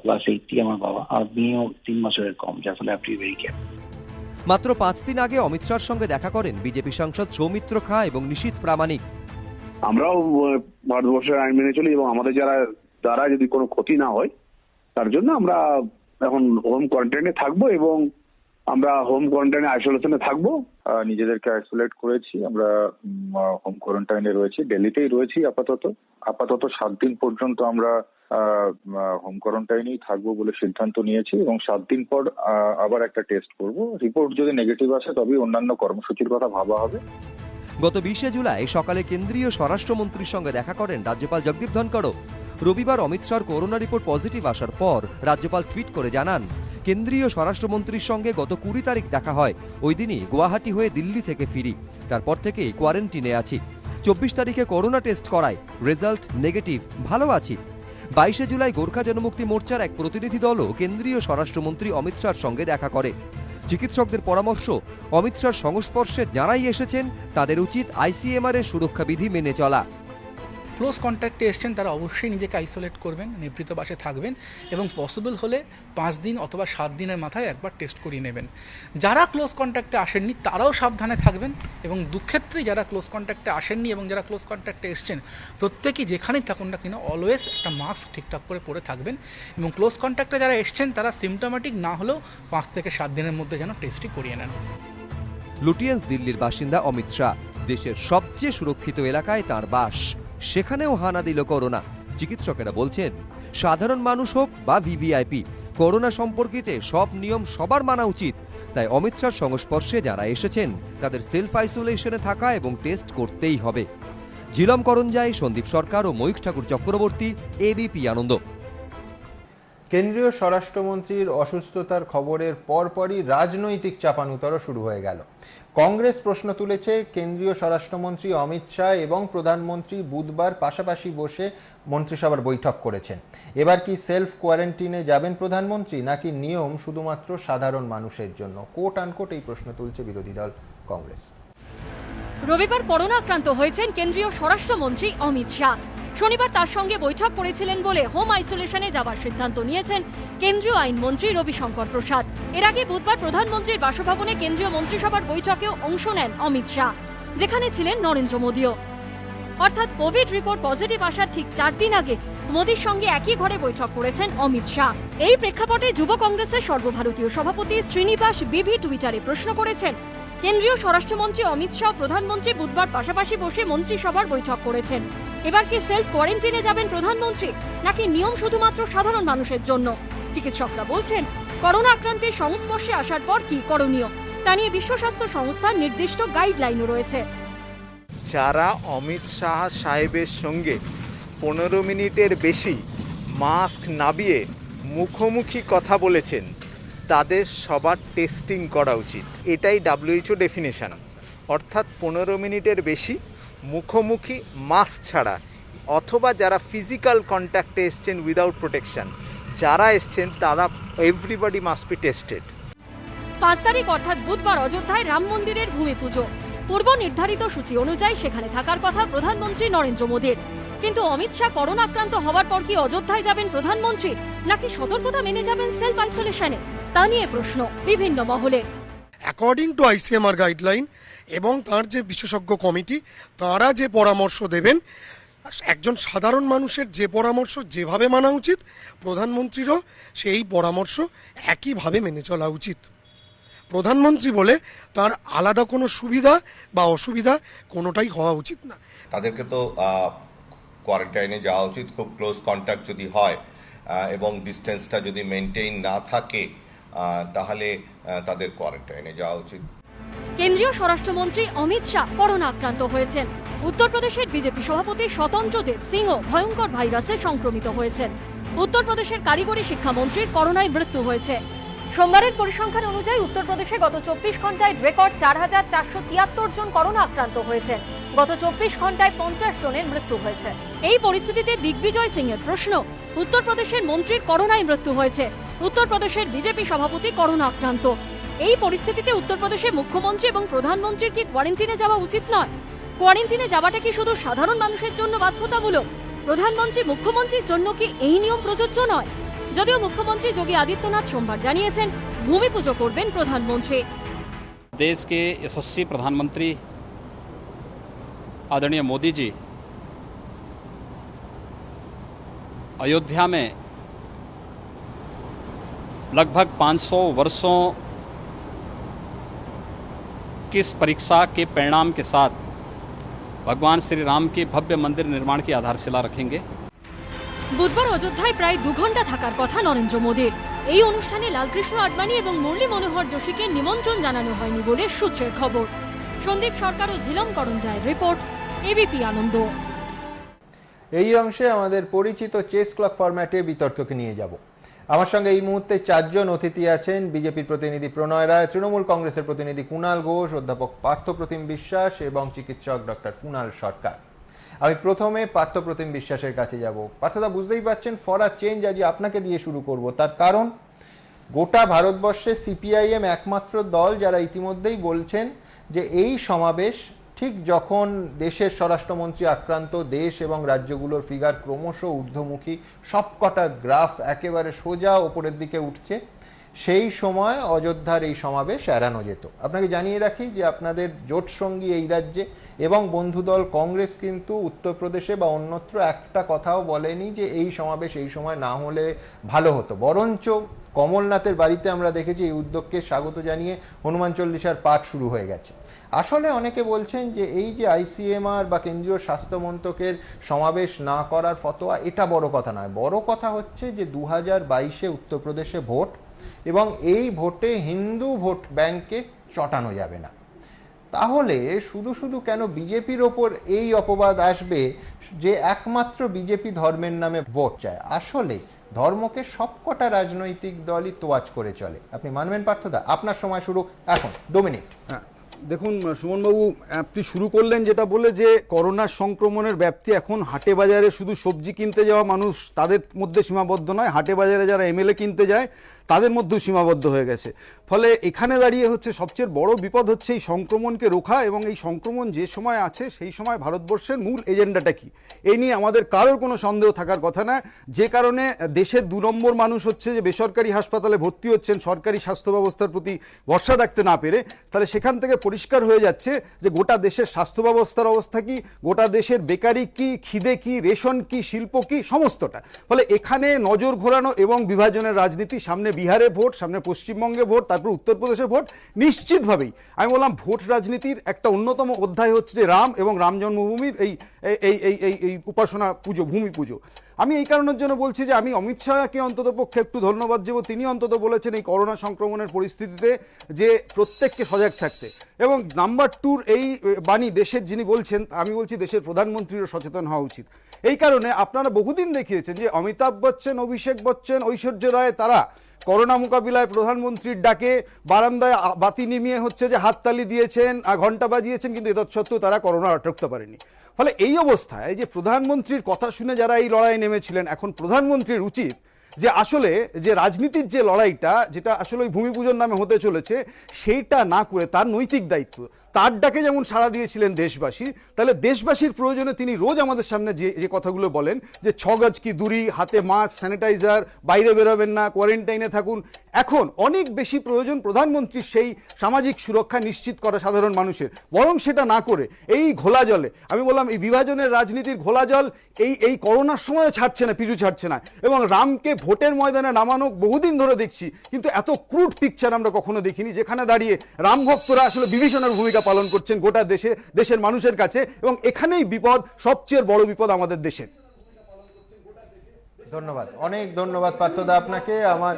প্লাস 80 আমার বাবা, আর মেয়েও 3 বছরের কম, যার ফলে আপনি ভেরি কেয়ারফুল। মাত্র 5 দিন আগে অমিত শাহর সঙ্গে দেখা করেন বিজেপি সাংসদ সৌমিত্র খাঁ এবং নিশীথ প্রামাণিক। আমরাও ভারতবর্ষের আইন মেনে চলি এবং আমাদের দ্বারা যদি কোনো ক্ষতি না হয় তার জন্য আমরা এখন হোম কোয়ারেন্টাইনে থাকবো এবং আমরা হোম কোয়ারেন্টাইনে আইসোলেশনে থাকবো। নিজেদেরকে আইসোলেট করেছি, আমরা হোম কোয়ারেন্টাইনে রয়েছি, দিল্লিতেই রয়েছি আপাতত 7 দিন পর্যন্ত আমরা হোম কোয়ারেন্টাইনেই থাকবো বলে সিদ্ধান্ত নিয়েছি এবং 7 দিন পর আবার একটা টেস্ট করব। রিপোর্ট যদি নেগেটিভ আসে তবেই অন্যান্য কর্মসূচির কথা ভাবা হবে। গত 20 জুলাই সকালে কেন্দ্রীয় স্বরাষ্ট্রমন্ত্রীর সঙ্গে দেখা করেন রাজ্যপাল জগদীপ ধনখড়। রবিবার অমিত শাহর করোনা রিপোর্ট পজিটিভ আসার পর রাজ্যপাল টুইট করে জানান, কেন্দ্রীয় স্বরাষ্ট্রমন্ত্রীর সঙ্গে গত 20 তারিখ দেখা হয়। ওই দিনই গুয়াহাটি হয়ে দিল্লি থেকে ফিরি, তারপর থেকেই কোয়ারেন্টিনে আছি। 24 তারিখে করোনা টেস্ট করায়, রেজাল্ট নেগেটিভ, ভালো আছি। 22 জুলাই গোর্খা জনমুক্তি মোর্চার এক প্রতিনিধি দলও কেন্দ্রীয় স্বরাষ্ট্রমন্ত্রী অমিত শাহর সঙ্গে দেখা করে। চিকিৎসকদের পরামর্শ, অমিত শাহর সংস্পর্শে যারাই এসেছেন তাদের উচিত ICMR এর সুরক্ষা বিধি মেনে চলা। ক্লোজ কন্ট্যাক্টে এসছেন তারা অবশ্যই নিজেকে আইসোলেট করবেন, নিভৃত বাসে থাকবেন এবং পসিবল হলে 5 দিন অথবা 7 দিনের মাথায় একবার টেস্ট করিয়ে নেবেন। যারা ক্লোজ কন্ট্যাক্টে আসেননি তারাও সাবধানে থাকবেন এবং দুক্ষেত্রে যারা ক্লোজ কন্ট্যাক্টে আসেননি এবং যারা ক্লোজ কন্ট্যাক্টে এসছেন প্রত্যেকেই যেখানেই থাকুন না কিনা অলওয়েজ একটা মাস্ক ঠিকঠাক করে পরে থাকবেন এবং ক্লোজ কন্ট্যাক্টে যারা এসছেন তারা সিমটোম্যাটিক না হলেও 5 থেকে 7 দিনের মধ্যে যেন টেস্টটি করিয়ে নেন। লুটিয়েন্স দিল্লির বাসিন্দা অমিত শাহ। দেশের সবচেয়ে সুরক্ষিত এলাকায় তার বাস, সেখানেও হানা দিল করোনা। চিকিৎসকেরা বলছেন, সাধারণ মানুষ হোক বা ভিভিআইপি, করোনা সম্পর্কিত সব নিয়ম সবার মানা উচিত। তাই অমিত শাহর সংস্পর্শে যারা এসেছেন তাদের সেলফ আইসোলেশনে থাকা এবং টেস্ট করতেই হবে। ঝিলম করঞ্জাই, সন্দীপ সরকার ও ময়ূখ ঠাকুর চক্রবর্তী, ABP আনন্দ। কেন্দ্রীয় স্বরাষ্ট্রমন্ত্রীর অসুস্থতার খবরের পরপরই রাজনৈতিক চাপানুতরও শুরু হয়ে গেল। কংগ্রেস প্রশ্ন তুলেছে, কেন্দ্রীয় স্বরাষ্ট্রমন্ত্রী অমিত শাহ এবং প্রধানমন্ত্রী বুধবার পাশাপাশি বসে মন্ত্রিসভার বৈঠক করেছেন। এবার কি সেলফ কোয়ারেন্টিনে যাবেন প্রধানমন্ত্রী, নাকি নিয়ম শুধুমাত্র সাধারণ মানুষের জন্য? কোট আনকোট এই প্রশ্ন তুলছে বিরোধী দল কংগ্রেস। রবিবার করোনা আক্রান্ত হয়েছেন কেন্দ্রীয় স্বরাষ্ট্রমন্ত্রী অমিত শাহ। শনিবার তার সঙ্গে বৈঠক করেছিলেন বলে হোম আইসোলেশনে যাওয়ার সিদ্ধান্ত নিয়েছেন কেন্দ্রীয় আইনমন্ত্রী রবিশঙ্কর প্রসাদ। এর আগে বুধবার প্রধানমন্ত্রীর বাসভবনে কেন্দ্রীয় মন্ত্রিসভার বৈঠকেও অংশ নেন অমিত শাহ, যেখানে ছিলেন নরেন্দ্র মোদীও। অর্থাৎ কোভিড রিপোর্ট পজিটিভ আসার ঠিক 4 দিন আগে মোদীর সঙ্গে একই ঘরে বৈঠক করেছেন অমিত শাহ। এই প্রেক্ষাপটে যুব কংগ্রেসের সর্বভারতীয় সভাপতি শ্রীনিবাস বিভি টুইটারে প্রশ্ন করেছেন, কেন্দ্রীয় স্বরাষ্ট্রমন্ত্রী অমিত শাহ প্রধানমন্ত্রী বুধবার পাশাপাশি বসে মন্ত্রিসভার বৈঠক করেছেন। এবার কি সেলফ কোয়ারেন্টিনে যাবেন প্রধানমন্ত্রী, নাকি নিয়ম শুধুমাত্র সাধারণ মানুষের জন্য? চিকিৎসকরা বলছেন, করোনা আক্রান্তের সংস্পর্শে আসার পর কি করণীয় তা নিয়ে বিশ্ব স্বাস্থ্য সংস্থার নির্দিষ্ট গাইডলাইনও রয়েছে। যারা অমিত শাহ সাহেবের সঙ্গে 15 মিনিটের বেশি মাস্ক নাবিয়ে মুখোমুখি কথা বলেছেন তাদের সবার টেস্টিং করা উচিত। এটাই WHO ডেফিনেশন। অর্থাৎ 15 মিনিটের বেশি মুখোমুখি মাস্ক ছাড়া, অথবা যারা ফিজিক্যাল কন্ট্যাক্টে এসছেন উইদাউট প্রোটেকশন, যারা এসছেন তারা এভরিবডি মাস্ট বি টেস্টেড। 5 তারিখ অর্থাৎ বুধবার অযোধ্যায় রাম মন্দিরের ভূমি পুজো। পূর্ব নির্ধারিত সূচি অনুযায়ী সেখানে থাকার কথা প্রধানমন্ত্রী নরেন্দ্র মোদীর। কিন্তু অমিত শাহ করোনা আক্রান্ত হওয়ার পর কি অযোধ্যায় যাবেন প্রধানমন্ত্রী, নাকি সতর্কতা মেনে যাবেন সেলফ আইসোলেশনে, তা নিয়ে প্রশ্ন বিভিন্ন মহলে। অ্যাকর্ডিং টু আইসিএমআর গাইডলাইন এবং তার যে বিশেষজ্ঞ কমিটি তারা যে পরামর্শ দেবেন, একজন সাধারণ মানুষের যে পরামর্শ যেভাবে মানা উচিত, প্রধানমন্ত্রীরও সেই পরামর্শ একইভাবে মেনে চলা উচিত। প্রধানমন্ত্রী বলে তার আলাদা কোনো সুবিধা বা অসুবিধা কোনোটাই হওয়া উচিত না। তাদেরকে তো কোয়ারেন্টাইনে যাওয়া উচিত, খুব ক্লোজ কন্ট্যাক্ট যদি হয় এবং ডিস্টেন্সটা যদি মেনটেইন না থাকে তাহলে তাদের কোয়ারেন্টাইনে যাওয়া উচিত। কেন্দ্রীয় স্বরাষ্ট্রমন্ত্রী অমিত শাহ করোনা আক্রান্ত হয়েছেন। উত্তরপ্রদেশের বিজেপি সভাপতি স্বতন্ত্র দেব সিংও ভয়ঙ্কর ভাইরাসে সংক্রমিত হয়েছেন। উত্তরপ্রদেশের কারিগরি শিক্ষামন্ত্রীর করোনায় মৃত্যু হয়েছে। সোমবারের পরিসংখ্যান অনুযায়ী উত্তরপ্রদেশে গত 24 ঘন্টায় রেকর্ড 4,473 জন করোনা আক্রান্ত হয়েছেন। গত 24 ঘন্টায় 50 জনের মৃত্যু হয়েছে। এই পরিস্থিতিতে দিগ্বিজয় সিং এর প্রশ্ন, উত্তরপ্রদেশের মন্ত্রীর করোনায় মৃত্যু হয়েছে, উত্তরপ্রদেশের বিজেপি সভাপতি করোনা আক্রান্ত। এই পরিস্থিতিতে উত্তরপ্রদেশে মুখ্যমন্ত্রী এবং প্রধানমন্ত্রীর কি কোয়ারেন্টিনে যাওয়া উচিত নয়? কোয়ারেন্টিনে যাওয়াটা কি শুধু সাধারণ মানুষের জন্য বাধ্যতামূলক? প্রধানমন্ত্রী মুখ্যমন্ত্রীর জন্য কি এই নিয়ম প্রযোজ্য নয়? যদিও মুখ্যমন্ত্রী যোগী আদিত্যনাথ সোমবার জানিয়েছেন ভূমি পুজো করবেন প্রধানমন্ত্রী। देश के यशस्वी प्रधानमंत्री आदरणीय मोदी जी अयोध्या में लगभग 500 वर्षों की इस परीक्षा के परिणाम के साथ भगवान श्री राम के भव्य मंदिर निर्माण की आधारशिला रखेंगे। বুধবার অযোধ্যায় প্রায় 2 ঘন্টা থাকার কথা নরেন্দ্র মোদীর। এই অনুষ্ঠানে লালকৃষ্ণ আডবাণী এবং মুরলী মনোহর যোশীকে নিমন্ত্রণ জানানো হয়নি বলে সূত্রের খবর। সন্দীপ সরকার ও ঝিলম করঞ্জায়ের রিপোর্ট, এবিপি আনন্দ। এই অংশে আমাদের পরিচিত চেস ক্লক ফরম্যাটে বিতর্ককে নিয়ে যাব। আমার সঙ্গে এই মুহূর্তে 4 জন অতিথি আছেন। বিজেপির প্রতিনিধি প্রণয় রায়, তৃণমূল কংগ্রেসের প্রতিনিধি কুণাল ঘোষ, অধ্যাপক পার্থপ্রতিম বিশ্বাস এবং চিকিৎসক ডক্টর কুণাল সরকার। আমি প্রথমে পার্থপ্রতিম বিশ্বাসের কাছে যাব। পার্থদা, বুঝতেই পারছেন ফর আ চেঞ্জ আজ আপনাকে দিয়ে শুরু করব। তার কারণ, গোটা ভারতবর্ষে সিপিআইএম একমাত্র দল যারা ইতিমধ্যেই বলছেন যে এই সমাবেশ ঠিক যখন দেশের স্বরাষ্ট্রমন্ত্রী আক্রান্ত, দেশ এবং রাজ্যগুলোর ফিগার ক্রমশ ঊর্ধ্বমুখী, সবকটা গ্রাফ একেবারে সোজা ওপরের দিকে উঠছে, সেই সময় অযোধ্যার এই সমাবেশ এড়ানো যেত। আপনাকে জানিয়ে রাখি যে আপনাদের জোট সঙ্গী এই রাজ্যে এবং বন্ধু দল কংগ্রেস কিন্তু উত্তরপ্রদেশে বা অন্যত্র একটা কথাও বলেনি যে এই সমাবেশ এই সময় না হলে ভালো হতো। বরঞ্চ কমলনাথের বাড়িতে আমরা দেখেছি এই উদ্যোগকে স্বাগত জানিয়ে হনুমান চল্লিশার পাঠ শুরু হয়ে গেছে। আসলে অনেকে বলছেন যে এই যে আইসিএমআর বা কেন্দ্রীয় স্বাস্থ্য মন্ত্রকের সমাবেশ না করার ফতোয়া, এটা বড় কথা নয়। বড় কথা হচ্ছে যে 2022-এ উত্তরপ্রদেশে ভোট এবং এই ভোটে হিন্দু ভোট ব্যাংককে চটানো যাবে না। তাহলে শুধু শুধু কেন বিজেপির ওপর এই অপবাদ আসবে যে একমাত্র বিজেপি ধর্মের নামে ভোট চায়? আসলে ধর্মকে সবকটা রাজনৈতিক দলই তোয়াজ করে চলে। আপনি মানবেন পার্থদা? আপনার সময় শুরু এখন, 2 মিনিট। দেখুন সুমনবাবু, আপনি শুরু করলেন যেটা বলে যে করোনা সংক্রমণের ব্যাপ্তি এখন হাটে বাজারে শুধু সবজি কিনতে যাওয়া মানুষ তাদের মধ্যে সীমাবদ্ধ নয়, হাটে বাজারে যারা এমএলএ কিনতে যায় তাদের মধ্যেও সীমাবদ্ধ হয়ে গেছে। ফলে এখানে দাঁড়িয়ে হচ্ছে সবচেয়ে বড় বিপদ হচ্ছে এই সংক্রমণকে রোখা, এবং এই সংক্রমণ যে সময় আছে সেই সময় ভারতবর্ষের মূল এজেন্ডাটা কি, এই নিয়ে আমাদের কারোর কোনো সন্দেহ থাকার কথা না। যে কারণে দেশের 2 নম্বর মানুষ হচ্ছে যে বেসরকারি হাসপাতালে ভর্তি হচ্ছেন সরকারি স্বাস্থ্য ব্যবস্থার প্রতি ভরসা রাখতে না পেরে, তাহলে সেখান থেকে পরিষ্কার হয়ে যাচ্ছে যে গোটা দেশের স্বাস্থ্য ব্যবস্থার অবস্থা কি, গোটা দেশের বেকারি কি, খিদে কি, রেশন কি, শিল্প কি, সমস্তটা। ফলে এখানে নজর ঘোরানো এবং বিভাজনের রাজনীতি, সামনে বিহারে ভোট, সামনে পশ্চিমবঙ্গে ভোট, তারপর উত্তরপ্রদেশে ভোট, নিশ্চিতভাবেই আমি বললাম ভোট রাজনীতির একটা অন্যতম অধ্যায় হচ্ছে যে রাম এবং রাম জন্মভূমির এই উপাসনা পুজো, ভূমি পুজো। আমি এই কারণের জন্য বলছি যে আমি অমিত শাহকে অন্তত পক্ষে একটু ধন্যবাদ দেব। তিনি অন্তত বলেছেন এই করোনা সংক্রমণের পরিস্থিতিতে যে প্রত্যেককে সজাগ থাকতে, এবং নাম্বার 2 এই বাণী দেশের যিনি বলছেন, আমি বলছি দেশের প্রধানমন্ত্রীরও সচেতন হওয়া উচিত। এই কারণে আপনারা বহুদিন দেখিয়েছেন যে অমিতাভ বচ্চন, অভিষেক বচ্চন, ঐশ্বর্য রায় তারা করোনা মোকাবিলায় প্রধানমন্ত্রীর ডাকে বারান্দায় বাতি নিমিয়ে হচ্ছে যে হাততালি দিয়েছেন, ঘন্টা বাজিয়েছেন, কিন্তু এত সত্ত্বেও তারা করোনা আটকাতে পারেনি। ফলে এই অবস্থায় যে প্রধানমন্ত্রীর কথা শুনে যারা এই লড়াই নেমেছিলেন, এখন প্রধানমন্ত্রীর উচিত যে আসলে যে রাজনীতির যে লড়াইটা, যেটা আসলে ওই ভূমি পুজোর নামে হতে চলেছে, সেইটা না করে তার নৈতিক দায়িত্ব তার ডাকে যেমন সাড়া দিয়েছিলেন দেশবাসী, তাহলে দেশবাসীর প্রয়োজনে তিনি রোজ আমাদের সামনে যে কথাগুলো বলেন যে 6 গজ কি দূরি, হাতে মাস্ক, স্যানিটাইজার, বাইরে বেরোবেন না, কোয়ারেন্টাইনে থাকুন, এখন অনেক বেশি প্রয়োজন প্রধানমন্ত্রীর সেই সামাজিক সুরক্ষা নিশ্চিত করা সাধারণ মানুষের। বরং সেটা না করে এই ঘোলা জলে, আমি বললাম এই বিভাজনের রাজনীতির ঘোলা জল এই করোনার সময়ও ছাড়ছে না, পিছু ছাড়ছে না। এবং রামকে ভোটের ময়দানে নামানো বহুদিন ধরে দেখছি, কিন্তু এত ক্রুড পিকচার আমরা কখনো দেখিনি, যেখানে দাঁড়িয়ে রাম ভক্তরা আসলে বিভীষণের ভূমিকা পালন করছেন গোটা দেশের মানুষের কাছে। এবং এখানেই বিপদ, সবচেয়ে বড় বিপদ আমাদের দেশের। ধন্যবাদ, অনেক ধন্যবাদ পার্থদা আপনাকে। আমার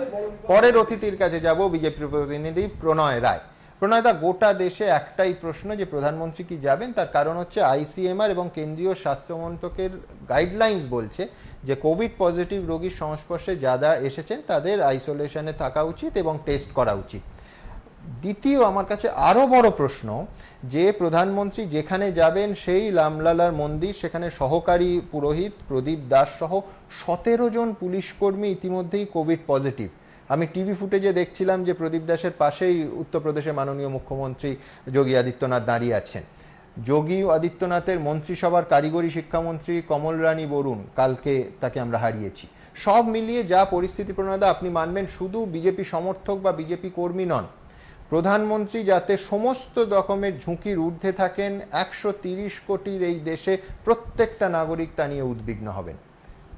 পরের অতিথির কাছে যাব, বিজেপির প্রতিনিধি প্রণয় রায়। প্রণয়দা, গোটা দেশে একটাই প্রশ্ন যে প্রধানমন্ত্রী কি যাবেন, তার কারণ হচ্ছে ICMR এবং কেন্দ্রীয় স্বাস্থ্য মন্ত্রকের গাইডলাইন্স বলছে যে কোভিড পজিটিভ রোগীর সংস্পর্শে যারা এসেছেন তাদের আইসোলেশনে থাকা উচিত এবং টেস্ট করা উচিত। দ্বিতীয় আমার কাছে আরো বড় প্রশ্ন যে প্রধানমন্ত্রী যেখানে যাবেন সেই রামলালার মন্দির, সেখানে সহকারী পুরোহিত প্রদীপ দাস সহ 17 জন পুলিশ কর্মী ইতিমধ্যেই কোভিড পজিটিভ। আমি টিভি ফুটেজে দেখছিলাম যে প্রদীপ দাসের পাশেই উত্তরপ্রদেশের মাননীয় মুখ্যমন্ত্রী যোগী আদিত্যনাথ দাঁড়িয়ে আছেন। যোগী আদিত্যনাথের মন্ত্রিসভার কারিগরি শিক্ষামন্ত্রী কমল রানী বরুণ, কালকে তাকে আমরা হারিয়েছি। সব মিলিয়ে যা পরিস্থিতি, প্রণয়দা আপনি মানবেন শুধু বিজেপি সমর্থক বা বিজেপি কর্মী নন, প্রধানমন্ত্রী যাতে সমস্ত রকমের ঝুঁকির ঊর্ধ্বে থাকেন, 130 কোটির এই দেশে প্রত্যেকটা নাগরিক তা নিয়ে উদ্বিগ্ন হবেন।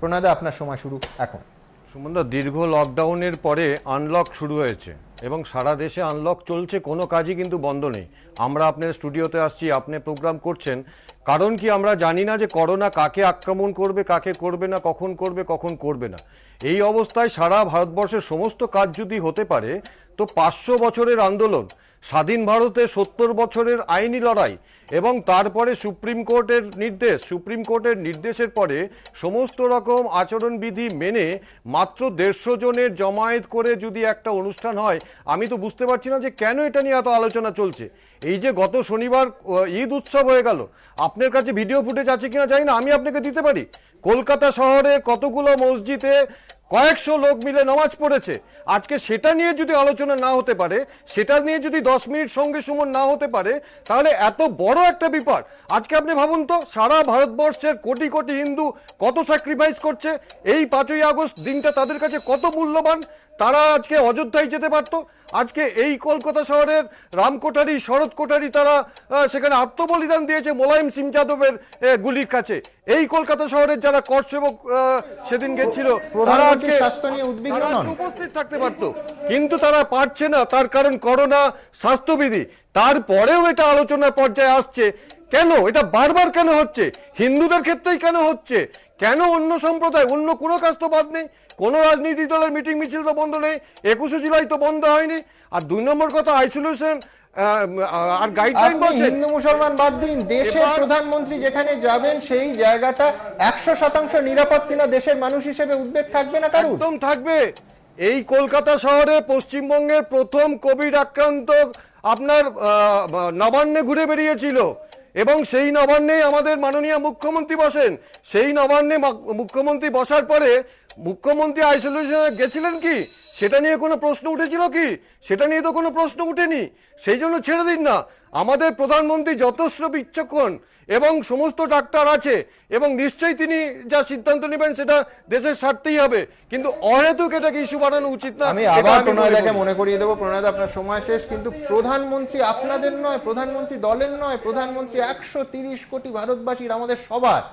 প্রণয়দা, আপনার সময় শুরু এখন। সুমনদা, দীর্ঘ লকডাউনের পরে আনলক শুরু হয়েছে এবং সারা দেশে আনলক চলছে, কোনো কাজই কিন্তু বন্ধ নেই। আমরা আপনার স্টুডিওতে আসছি, আপনি প্রোগ্রাম করছেন, কারণ কি আমরা জানি না যে করোনা কাকে আক্রমণ করবে, কাকে করবে না, কখন করবে, কখন করবে না। এই অবস্থায় সারা ভারতবর্ষের সমস্ত কাজ যদি হতে পারে, তো 500 বছরের আন্দোলন, স্বাধীন ভারতে 70 বছরের আইনি লড়াই এবং তারপরে সুপ্রিম কোর্টের নির্দেশের পরে সমস্ত রকম আচরণবিধি মেনে মাত্র 150 জনের জমায়েত করে যদি একটা অনুষ্ঠান হয়, আমি তো বুঝতে পারছি না যে কেন এটা নিয়ে এত আলোচনা চলছে। এই যে গত শনিবার ঈদ উৎসব হয়ে গেল, আপনার কাছে ভিডিও ফুটেজ আছে কিনা জানি না, আমি আপনাকে দিতে পারি। কলকাতা শহরে কতগুলো মসজিদে কয়েকশো লোক মিলে নামাজ পড়েছে। আজকে সেটা নিয়ে যদি আলোচনা না হতে পারে, সেটা নিয়ে যদি 10 মিনিট সঙ্গে সুমন না হতে পারে, তাহলে এত বড় একটা বিপদ। আজকে আপনি ভাবুন তো, সারা ভারতবর্ষের কোটি কোটি হিন্দু কত স্যাক্রিফাইস করছে। এই 5ই আগস্ট দিনটা তাদের কাছে কত মূল্যবান। তারা আজকে অযোধ্যায় যেতে পারত। আজকে এই কলকাতা শহরের রামকোঠারি, শরৎ কোঠারি, তারা সেখানে আত্মবলিদান দিয়েছে মোলায়েম সিং যাদবের গুলির কাছে। এই কলকাতা শহরের যারা কর সেবক সেদিন গেছিল, তারা আজকে উপস্থিত থাকতে পারত, কিন্তু তারা পারছে না। তার কারণ করোনা, স্বাস্থ্যবিধি। তারপরেও এটা আলোচনার পর্যায়ে আসছে কেন? এটা বারবার কেন হচ্ছে? হিন্দুদের ক্ষেত্রেই কেন হচ্ছে? কেন অন্য সম্প্রদায়, অন্য কোনো কাজ তো বাদ নেই, কোনো রাজনৈতিক দলের মিটিং মিছিল তো বন্ধ নেই, 21শে জুলাই তো বন্ধ হয়নি। আর 2 নম্বর কথা, আইসোলেশন আর গাইডলাইন বলছে হিন্দু মুসলমান বাদ দিন, দেশের প্রধানমন্ত্রী যেখানে যাবেন সেই জায়গাটা 100% নিরাপদ কিনা দেশের মানুষ হিসেবে উদ্বেগ থাকবে না কারণ? একদম থাকবে। এই কলকাতা শহরে পশ্চিমবঙ্গের প্রথম কোভিড আক্রান্ত আপনার নবান্নে ঘুরে বেরিয়েছিল এবং সেই নবান্নে আমাদের মাননীয় মুখ্যমন্ত্রী বসেন। সেই নবান্নে মুখ্যমন্ত্রী বসার পরে মুখ্যমন্ত্রী আইসোলেশনে গেছিলেন কি? সেটা নিয়ে কোনো প্রশ্ন উঠেছিল কি? সেটা নিয়ে তো কোনো প্রশ্ন উঠেনি। সেই জন্য ছেড়ে দিন না। আমাদের প্রধানমন্ত্রী যথেষ্ট বিচক্ষণ এবং সমস্ত ডাক্তার আছে এবং নিশ্চয়ই তিনি যা সিদ্ধান্ত নেবেন সেটা দেশের স্বার্থেই হবে, কিন্তু অহেতুক এটাকে ইস্যু বানানো উচিত না। আমি আবার প্রণয়দাকে মনে করিয়ে দেবো, প্রণয়দা আপনার সময় শেষ, কিন্তু প্রধানমন্ত্রী আপনাদের নয়, প্রধানমন্ত্রী দলের নয়, প্রধানমন্ত্রী 130 কোটি ভারতবাসীর, আমাদের সবার।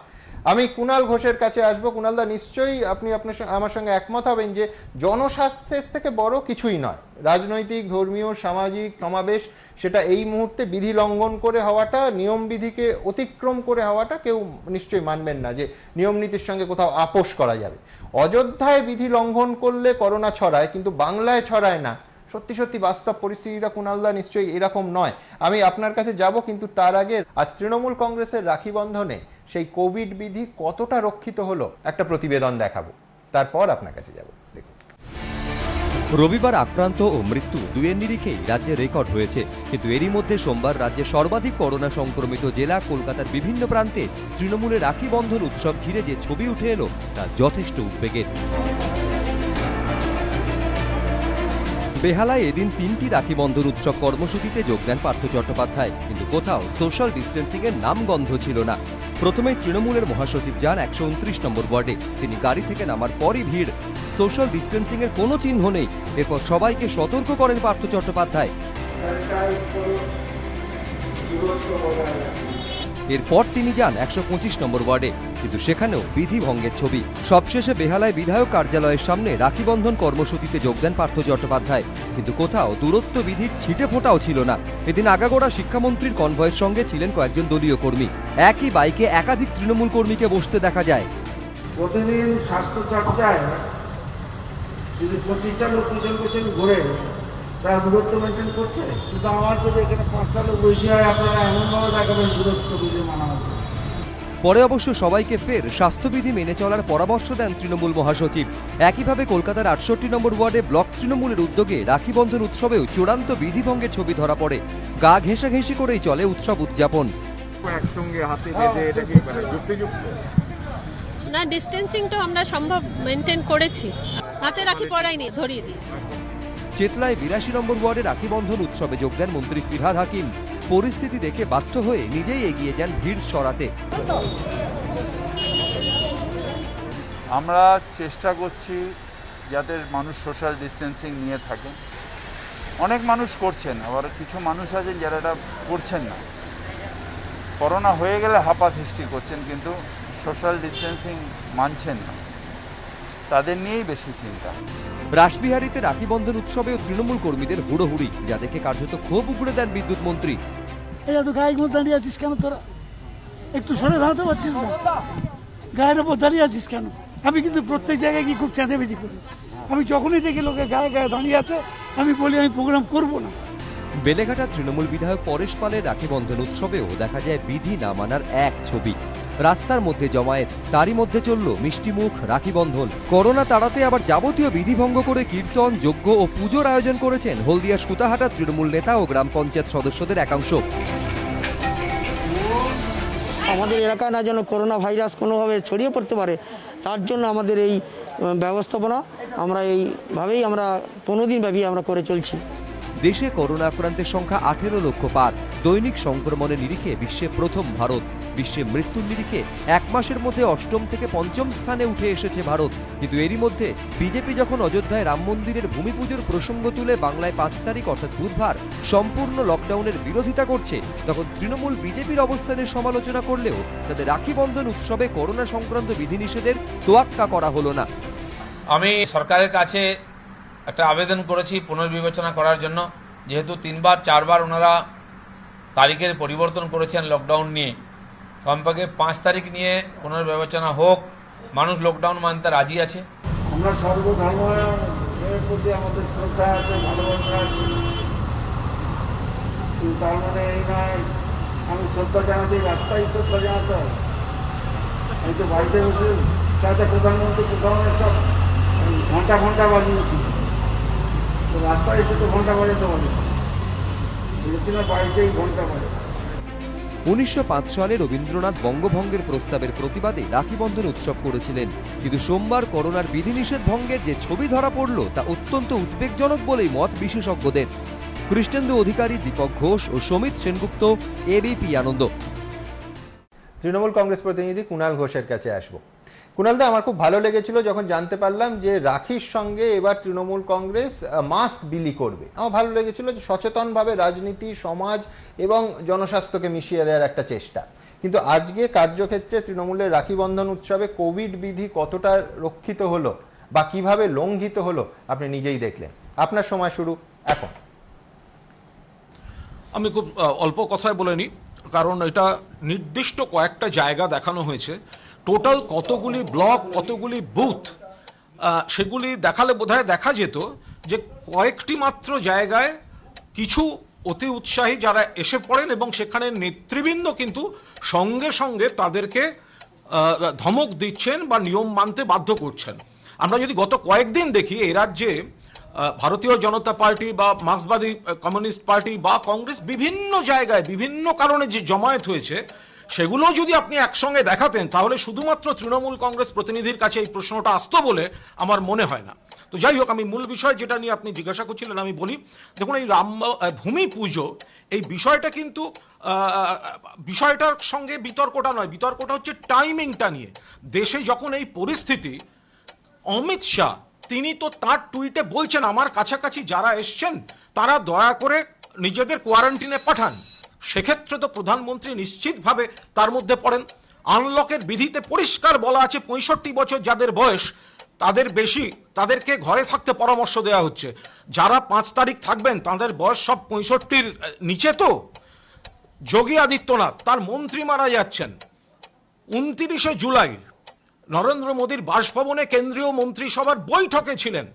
আমি কুণাল ঘোষের কাছে আসবো। কুণালদা, নিশ্চয়ই আপনি আমার সঙ্গে একমত হবেন যে জনস্বাস্থ্যের থেকে বড় কিছুই নয় রাজনৈতিক, ধর্মীয়, সামাজিক সমাবেশ, সেটা এই মুহূর্তে বিধি লঙ্ঘন করে হওয়াটা, নিয়ম বিধিকে অতিক্রম করে হওয়াটা কেউ নিশ্চয়ই মানবেন না যে নিয়ম নীতির সঙ্গে কোথাও আপোষ করা যাবে। অযোধ্যায় বিধি লঙ্ঘন করলে করোনা ছড়ায়, কিন্তু বাংলায় ছড়ায় না। সত্যি সত্যি বাস্তব পরিস্থিতিটা কুণালদা নিশ্চয়ই এরকম নয়। আমি আপনার কাছে যাব, কিন্তু তার আগে আজ তৃণমূল কংগ্রেসের রাখি বন্ধনে সেই কোভিড বিধি কতটা রক্ষিত হলো একটা প্রতিবেদন দেখাবো, তারপর আপনার কাছে যাব। দেখুন, রবিবার আক্রান্ত ও মৃত্যু দুয়ের নিরিখেই রাজ্যে রেকর্ড হয়েছে, কিন্তু এরই মধ্যে সোমবার রাজ্যে সর্বাধিক করোনা সংক্রমিত জেলা কলকাতার বিভিন্ন প্রান্তে তৃণমূলের রাখি বন্ধন উৎসব ঘিরে যে ছবি উঠে এলো তা যথেষ্ট উদ্বেগের। বেহালায় এদিন 3টি রাখি বন্ধন উৎসব কর্মসূচিতে যোগ দেন পার্থ চট্টোপাধ্যায়, কিন্তু কোথাও সোশ্যাল ডিস্টেন্সিং এর নাম গন্ধ ছিল না। প্রথমে তৃণমূলের মহাসচিব যান 129 নম্বর ওয়ার্ডে। তিনি গাড়ি থেকে নামার পরই ভিড়। সোশ্যাল ডিস্টেন্সিং এর কোনো চিহ্ন নেই। এরপর সবাইকে সতর্ক করেন পার্থ চট্টোপাধ্যায়। এরপর তিনি যান 125 নম্বর ওয়ার্ডে, কিন্তু সেখানেও বিধি ভঙ্গের ছবি। সবশেষে বেহালায় বিধায়ক কার্যালয়ের সামনে রাখি বন্ধন কর্মসূচিতে যোগ দেন পার্থ চট্টোপাধ্যায়, কিন্তু কোথাও দূরত্ব বিধির ছিটে ফোঁটাও ছিল না। এদিন আগাগোড়া শিক্ষামন্ত্রীর কনভয়ের সঙ্গে ছিলেন কয়েকজন দলীয় কর্মী। একই বাইকে একাধিক তৃণমূল কর্মীকে বসতে দেখা যায়। প্রতিদিন স্বাস্থ্য চর্চায় যদি 25টা লোক পিছন পিছন ঘুরে তার দূরত্ব মেনটেন করছে, কিন্তু আমার যদি এখানে 5টা লোক বসে হয় আপনারা এমনভাবে দেখাবেন দূরত্ব বিধি মানা হবে। পরে অবশ্য সবাইকে ফের স্বাস্থ্যবিধি মেনে চলার পরামর্শ দেন তৃণমূল মহাসচিব। একইভাবে কলকাতার 68 নম্বর ওয়ার্ডে ব্লক তৃণমূলের উদ্যোগে রাখি বন্ধন উৎসবেও চূড়ান্ত বিধিভঙ্গের ছবি ধরা পড়ে। গা ঘেঁষাঘেঁষি করেই চলে উৎসব উদযাপন। একসঙ্গে হাতে বেঁধে এটা কি যুক্তিযুক্ত না? ডিস্টেন্সিংটা আমরা সম্ভব মেনটেন করেছি, হাতে রাখি পরাইনি, ধরিয়ে দিই। চেতলায় 82 নম্বর ওয়ার্ডে রাখি বন্ধন উৎসবে যোগ দেন মন্ত্রী ফিরহাদ হাকিম। পরিস্থিতি দেখে বাধ্য হয়ে নিজেই এগিয়ে যান ভিড় সরাতে। আমরা চেষ্টা করছি যাতে মানুষ সোশ্যাল ডিস্টেন্সিং নিয়ে থাকেন। অনেক মানুষ করছেন, আবার কিছু মানুষ আছেন যারা এটা করছেন না। করোনা হয়ে গেলে হাঁপাহিস্টি করছেন, কিন্তু সোশ্যাল ডিস্টেন্সিং মানছেন না। তাদের নিয়েই বেশি চিন্তা। রাসবিহারীতে রাখি বন্ধন উৎসবেও তৃণমূল কর্মীদের হুড়োহুড়ি, যা দেখে কার্যত ক্ষোভ উগড়ে দেন বিদ্যুৎ মন্ত্রী। তো গায়ের মধ্যে দাঁড়িয়ে আছিস কেন? তোরা একটু সরে দাঁড়াতে পারছিস না? গায়ের ওপর দাঁড়িয়ে আছিস কেন? আমি কিন্তু প্রত্যেক জায়গায় কি খুব চেঁচামেচি করি। আমি যখনই দেখি লোকে গায়ে গায়ে দাঁড়িয়ে আছে আমি বলি আমি প্রোগ্রাম করবো না। বেলেঘাটার তৃণমূল বিধায়ক পরেশ পালের রাখি বন্ধন উৎসবেও দেখা যায় বিধি না মানার এক ছবি। রাস্তার মধ্যে জমায়েত, তারই মধ্যে চলল মিষ্টিমুখ রাখি বন্ধন। করোনা তাড়াতে আবার যাবতীয় বিধি ভঙ্গ করে কীর্তন, যজ্ঞ ও পুজোর আয়োজন করেছেন হলদিয়া সুতাহাটার তৃণমূল নেতা ও গ্রাম পঞ্চায়েত সদস্যদের একাংশ। আমাদের এলাকায় না যেন করোনা ভাইরাস কোনোভাবে ছড়িয়ে পড়তে পারে, তার জন্য আমাদের এই ব্যবস্থাপনা আমরা এইভাবেই আমরা 15 দিন ব্যাপী আমরা করে চলছি। দেশে করোনা আক্রান্তের সংখ্যা 18 লক্ষ পার। দৈনিক সংক্রমণের নিরিখে বিশ্বে প্রথম ভারত। বিশ্বে মৃত্যুর নিরিখে 1 মাসের মধ্যে 8ম থেকে 5ম স্থানে উঠে এসেছে ভারত। কিন্তু এরই মধ্যে বিজেপি যখন অযোধ্যায় রাম মন্দিরের ভূমি পুজোর প্রসঙ্গ তুলে বাংলায় 5 তারিখ অর্থাৎ বুধবার সম্পূর্ণ লকডাউনের বিরোধিতা করছে, তখন তৃণমূল বিজেপির অবস্থানের সমালোচনা করলেও তাদের রাখি বন্ধন উৎসবে করোনা সংক্রান্ত বিধিনিষেধের তোয়াক্কা করা হলো না। আমি সরকারের কাছে একটা আবেদন করেছি পুনর্বিবেচনা করার জন্য, যেহেতু 3বার 4বার ওনারা তারিখের পরিবর্তন করেছেন লকডাউন নিয়ে। কমপক্ষে 5 তারিখ নিয়ে পুনর্বিবেচনা হোক। মানুষ লকডাউন মানতে রাজি আছে। আমরা সর্বধর্মের প্রতি আমাদের শ্রদ্ধা আছে, ভালোবাসা আছে, কিন্তু তার মানে এই নয় আমি শ্রদ্ধা জানাতে রাস্তায় শ্রদ্ধা জানাতে হয়। আমি তো বাড়িতে বসে সাথে প্রধানমন্ত্রী প্রধানের সব ঘন্টা ঘন্টা বাজিয়েছি, তো রাস্তায় এসে তো ঘন্টা বাজাতে পারি, বাড়িতেই ঘন্টা বাজে। 1905 সালে রবীন্দ্রনাথ বঙ্গভঙ্গের প্রস্তাবের প্রতিবাদে রাখি বন্ধন উৎসব করেছিলেন, কিন্তু সোমবার করোনার বিধিনিষেধ ভঙ্গের যে ছবি ধরা পড়ল তা অত্যন্ত উদ্বেগজনক বলেই মত বিশেষজ্ঞদের। কৃষ্ণেন্দু অধিকারী, দীপক ঘোষ ও সমিত সেনগুপ্ত, এবিপি আনন্দ। তৃণমূল কংগ্রেস প্রতিনিধি কুণাল ঘোষের কাছে আসবো। কুণালদা, আমার খুব ভালো লেগেছিল যখন জানতে পারলাম যে রাখির সঙ্গে এবার তৃণমূল কংগ্রেস মাস্ক বিলি করবে। আমার ভালো লেগেছিল যে সচেতনভাবে রাজনীতি, সমাজ এবং জনস্বাস্থ্যকে মিশিয়ে দেওয়ার একটা চেষ্টা। কিন্তু আজকে কার্যক্ষেত্রে তৃণমূলের রাখি বন্ধন উৎসবে কোভিড বিধি কতটা রক্ষিত হলো বা কিভাবে লঙ্ঘিত হলো আপনি নিজেই দেখলেন। আপনার সময় শুরু এখন। আমি খুব অল্প কথায় বলে নিই, কারণ এটা নির্দিষ্ট কয়েকটা জায়গা দেখানো হয়েছে। টোটাল কতগুলি ব্লক, কতগুলি বুথ, সেগুলি দেখালে বোধহয় দেখা যেত যে কয়েকটি মাত্র জায়গায় কিছু অতি উৎসাহী যারা এসে পড়েন এবং সেখানে নেতৃবৃন্দ কিন্তু সঙ্গে সঙ্গে তাদেরকে ধমক দিচ্ছেন বা নিয়ম মানতে বাধ্য করছেন। আমরা যদি গত কয়েকদিন দেখি এই রাজ্যে ভারতীয় জনতা পার্টি বা মার্ক্সবাদী কমিউনিস্ট পার্টি বা কংগ্রেস বিভিন্ন জায়গায় বিভিন্ন কারণে যে জমায়েত হয়েছে সেগুলো যদি আপনি একসঙ্গে দেখাতেন তাহলে শুধুমাত্র তৃণমূল কংগ্রেস প্রতিনিধির কাছে এই প্রশ্নটা আসতো বলে আমার মনে হয় না। তো যাই হোক, আমি মূল বিষয় যেটা নিয়ে আপনি জিজ্ঞাসা করছিলেন আমি বলি, দেখুন এই ভূমি পুজো এই বিষয়টা কিন্তু বিষয়টার সঙ্গে বিতর্কটা নয়, বিতর্কটা হচ্ছে টাইমিংটা নিয়ে। দেশে যখন এই পরিস্থিতি, অমিত শাহ তিনি তো তার টুইটে বলছেন আমার কাছাকাছি যারা এসছেন তারা দয়া করে নিজেদের কোয়ারেন্টিনে পাঠান। সেক্ষেত্রে তো প্রধানমন্ত্রী নিশ্চিতভাবে তার মধ্যে পড়েন। আনলকের বিধিতে পরিষ্কার বলা আছে 65 বছর যাদের বয়স তাদের বেশি, তাদেরকে ঘরে থাকতে পরামর্শ দেওয়া হচ্ছে। যারা 5 তারিখ থাকবেন তাদের বয়স সব 65-র নিচে। তো যোগী আদিত্যনাথ তার মন্ত্রী মারা যাচ্ছেন। 29শে জুলাই নরেন্দ্র মোদীর বাসভবনে কেন্দ্রীয় মন্ত্রিসভার বৈঠকে ছিলেন।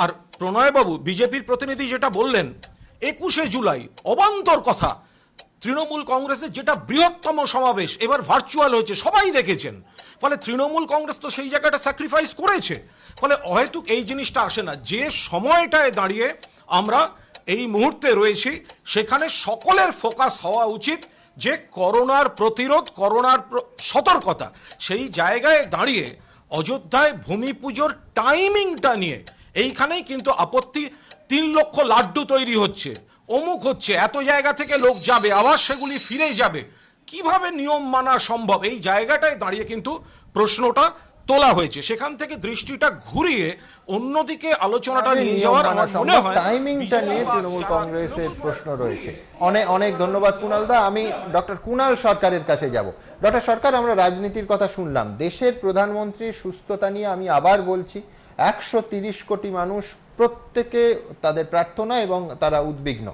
আর প্রণয়বাবু বিজেপির প্রতিনিধি যেটা বললেন 21শে জুলাই অবান্তর কথা, তৃণমূল কংগ্রেসের যেটা বৃহত্তম সমাবেশ এবার ভার্চুয়াল হয়েছে, সবাই দেখেছেন। ফলে তৃণমূল কংগ্রেস তো সেই জায়গাটা স্যাক্রিফাইস করেছে। ফলে অহেতুক এই জিনিসটা আসে না। যে সময়টায় দাঁড়িয়ে আমরা এই মুহূর্তে রয়েছি সেখানে সকলের ফোকাস হওয়া উচিত যে করোনার প্রতিরোধ, করোনার সতর্কতা। সেই জায়গায় দাঁড়িয়ে অযোধ্যায় ভূমি পুজোর টাইমিংটা নিয়ে এইখানেই কিন্তু আপত্তি। 3 লক্ষ লাড্ডু তৈরি হচ্ছে, অমুক হচ্ছে, এত জায়গা থেকে লোক যাবে, আবার সেগুলি ফিরে যাবে, কিভাবে নিয়ম মানা সম্ভব? এই জায়গাটায় দাঁড়িয়ে কিন্তু প্রশ্নটা তোলা হয়েছে। সেখান থেকে দৃষ্টিটা ঘুরিয়ে অন্যদিকে আলোচনাটা নিয়ে যাওয়ার আমার মনে হয় টাইমিংটা নিয়ে তৃণমূল কংগ্রেসের প্রশ্ন রয়েছে। অনেক অনেক ধন্যবাদ কুণাল দা। আমি ডক্টর কুণাল সরকারের কাছে যাব। ডক্টর সরকার, আমরা রাজনীতির কথা শুনলাম, দেশের প্রধানমন্ত্রীর সুস্থতা নিয়ে আমি আবার বলছি 130 কোটি মানুষ, প্রত্যেকে তাদের প্রার্থনা এবং তারা উদ্বিগ্ন।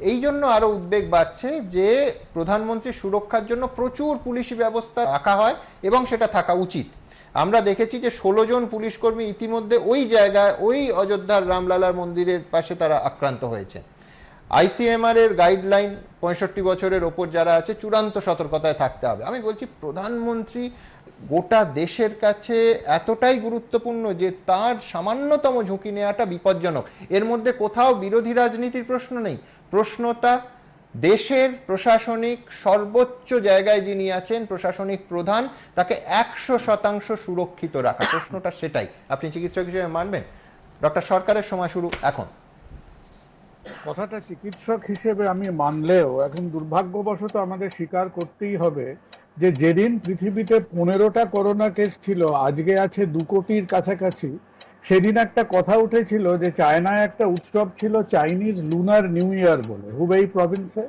এই জন্য আরো উদ্বেগ বাড়ছে যে প্রধানমন্ত্রীর সুরক্ষার জন্য প্রচুর পুলিশি ব্যবস্থা রাখা হয় এবং সেটা থাকা উচিত। আমরা দেখেছি যে 16 জন পুলিশ কর্মী ইতিমধ্যে ওই জায়গায়, ওই অযোধ্যার রামলালার মন্দিরের পাশে তারা আক্রান্ত হয়েছে। আইসিএমআর এর গাইডলাইন 65 বছরের ওপর যারা আছে চূড়ান্ত সতর্কতায় থাকতে হবে। আমি বলছি প্রধানমন্ত্রী গোটা দেশের কাছে এতটাই গুরুত্বপূর্ণ যে তার সামান্যতম ঝুঁকি নেওয়াটা বিপজ্জনক। এর মধ্যে কোথাও বিরোধী রাজনীতির প্রশ্ন নেই, প্রশ্নটা দেশের প্রশাসনিক সর্বোচ্চ জায়গায় যিনি আছেন, প্রশাসনিক প্রধান, তাকে 100% সুরক্ষিত রাখা, প্রশ্নটা সেটাই। আপনি চিকিৎসক হিসেবে মানবেন? ডক্টর সরকারের সময় শুরু এখন। কথাটা চিকিৎসক হিসেবে আমি মানলেও এখন দুর্ভাগ্যবশত আমাদের স্বীকার করতেই হবে যে যেদিন পৃথিবীতে 15টা করোনা কেস ছিল, আজকে আছে 2 কোটির কাছাকাছি। সেদিন একটা কথা উঠেছিল যে চায়নায় একটা উৎসব ছিল চাইনিজ লুনার নিউ ইয়ার বলে, হুবেই প্রভিন্সে,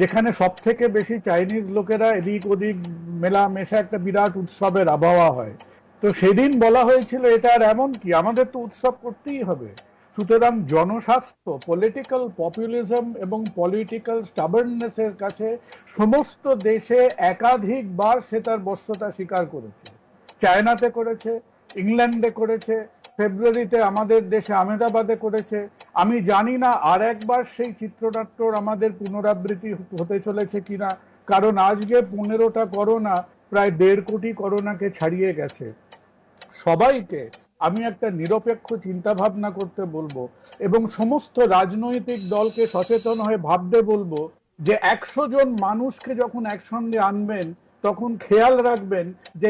যেখানে সব থেকে বেশি চাইনিজ লোকেরা এদিক ওদিক মেলামেশা একটা বিরাট উৎসবের আবহাওয়া হয়। তো সেদিন বলা হয়েছিল এটা আর এমন কি, আমাদের তো উৎসব করতেই হবে। সুতরাং জনস্বাস্থ্য, পলিটিক্যাল পপুলিজম এবং পলিটিক্যাল স্টাবার্ননেসের কাছে সমস্ত দেশে একাধিকবার সে তার বশ্যতা স্বীকার করেছে। চায়নাতে করেছে, ইংল্যান্ডে করেছে, ফেব্রুয়ারিতে আমাদের দেশে আহমেদাবাদে করেছে। আমি জানি না আর একবার সেই চিত্রনাট্যর আমাদের পুনরাবৃত্তি হতে চলেছে কিনা, কারণ আজকে 15টা করোনা প্রায় 1.5 কোটি করোনাকে ছাড়িয়ে গেছে। সবাইকে আমি একটা নিরপেক্ষ চিন্তা ভাবনা করতে বলবো এবং সমস্ত রাজনৈতিক দলকে সচেতন হয়ে ভাবতে বলবো যে 100 জন মানুষকে যখন একসঙ্গে আনবেন তখন খেয়াল রাখবেন যে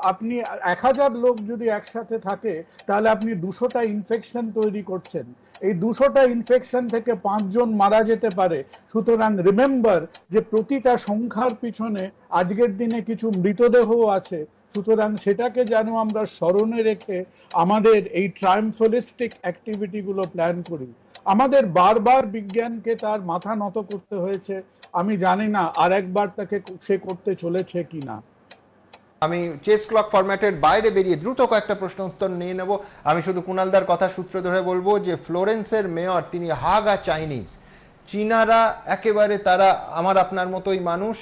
আপনি 1000 লোক যদি একসাথে থাকে তাহলে আপনি 200টা ইনফেকশন তৈরি করছেন। এই 200টা ইনফেকশন থেকে 5 জন মারা যেতে পারে। সুতরাং রিমেম্বার যে প্রতিটা সংখ্যার পিছনে আজকের দিনে কিছু মৃতদেহ আছে। সুতরাং সেটাকে যেন আমরা স্মরণে রেখে আমাদের এই ট্রায়াম্ফালিস্টিক অ্যাক্টিভিটিগুলো প্ল্যান করি। আমাদের বারবার বিজ্ঞানকে তার মাথা নত করতে হয়েছে, আমি জানি না আর একবার তাকে সে করতে চলেছে কিনা। আমি চেস ক্লক ফরম্যাটের বাইরে বেরিয়ে দ্রুত কয়েকটা প্রশ্ন উত্তর নিয়ে নেব। আমি শুধু কুণালদার কথা সূত্র ধরে বলবো যে ফ্লোরেন্সের মেয়র তিনি হাগা চাইনিজ, চীনারা একেবারে তারা আমার আপনার মতোই মানুষ।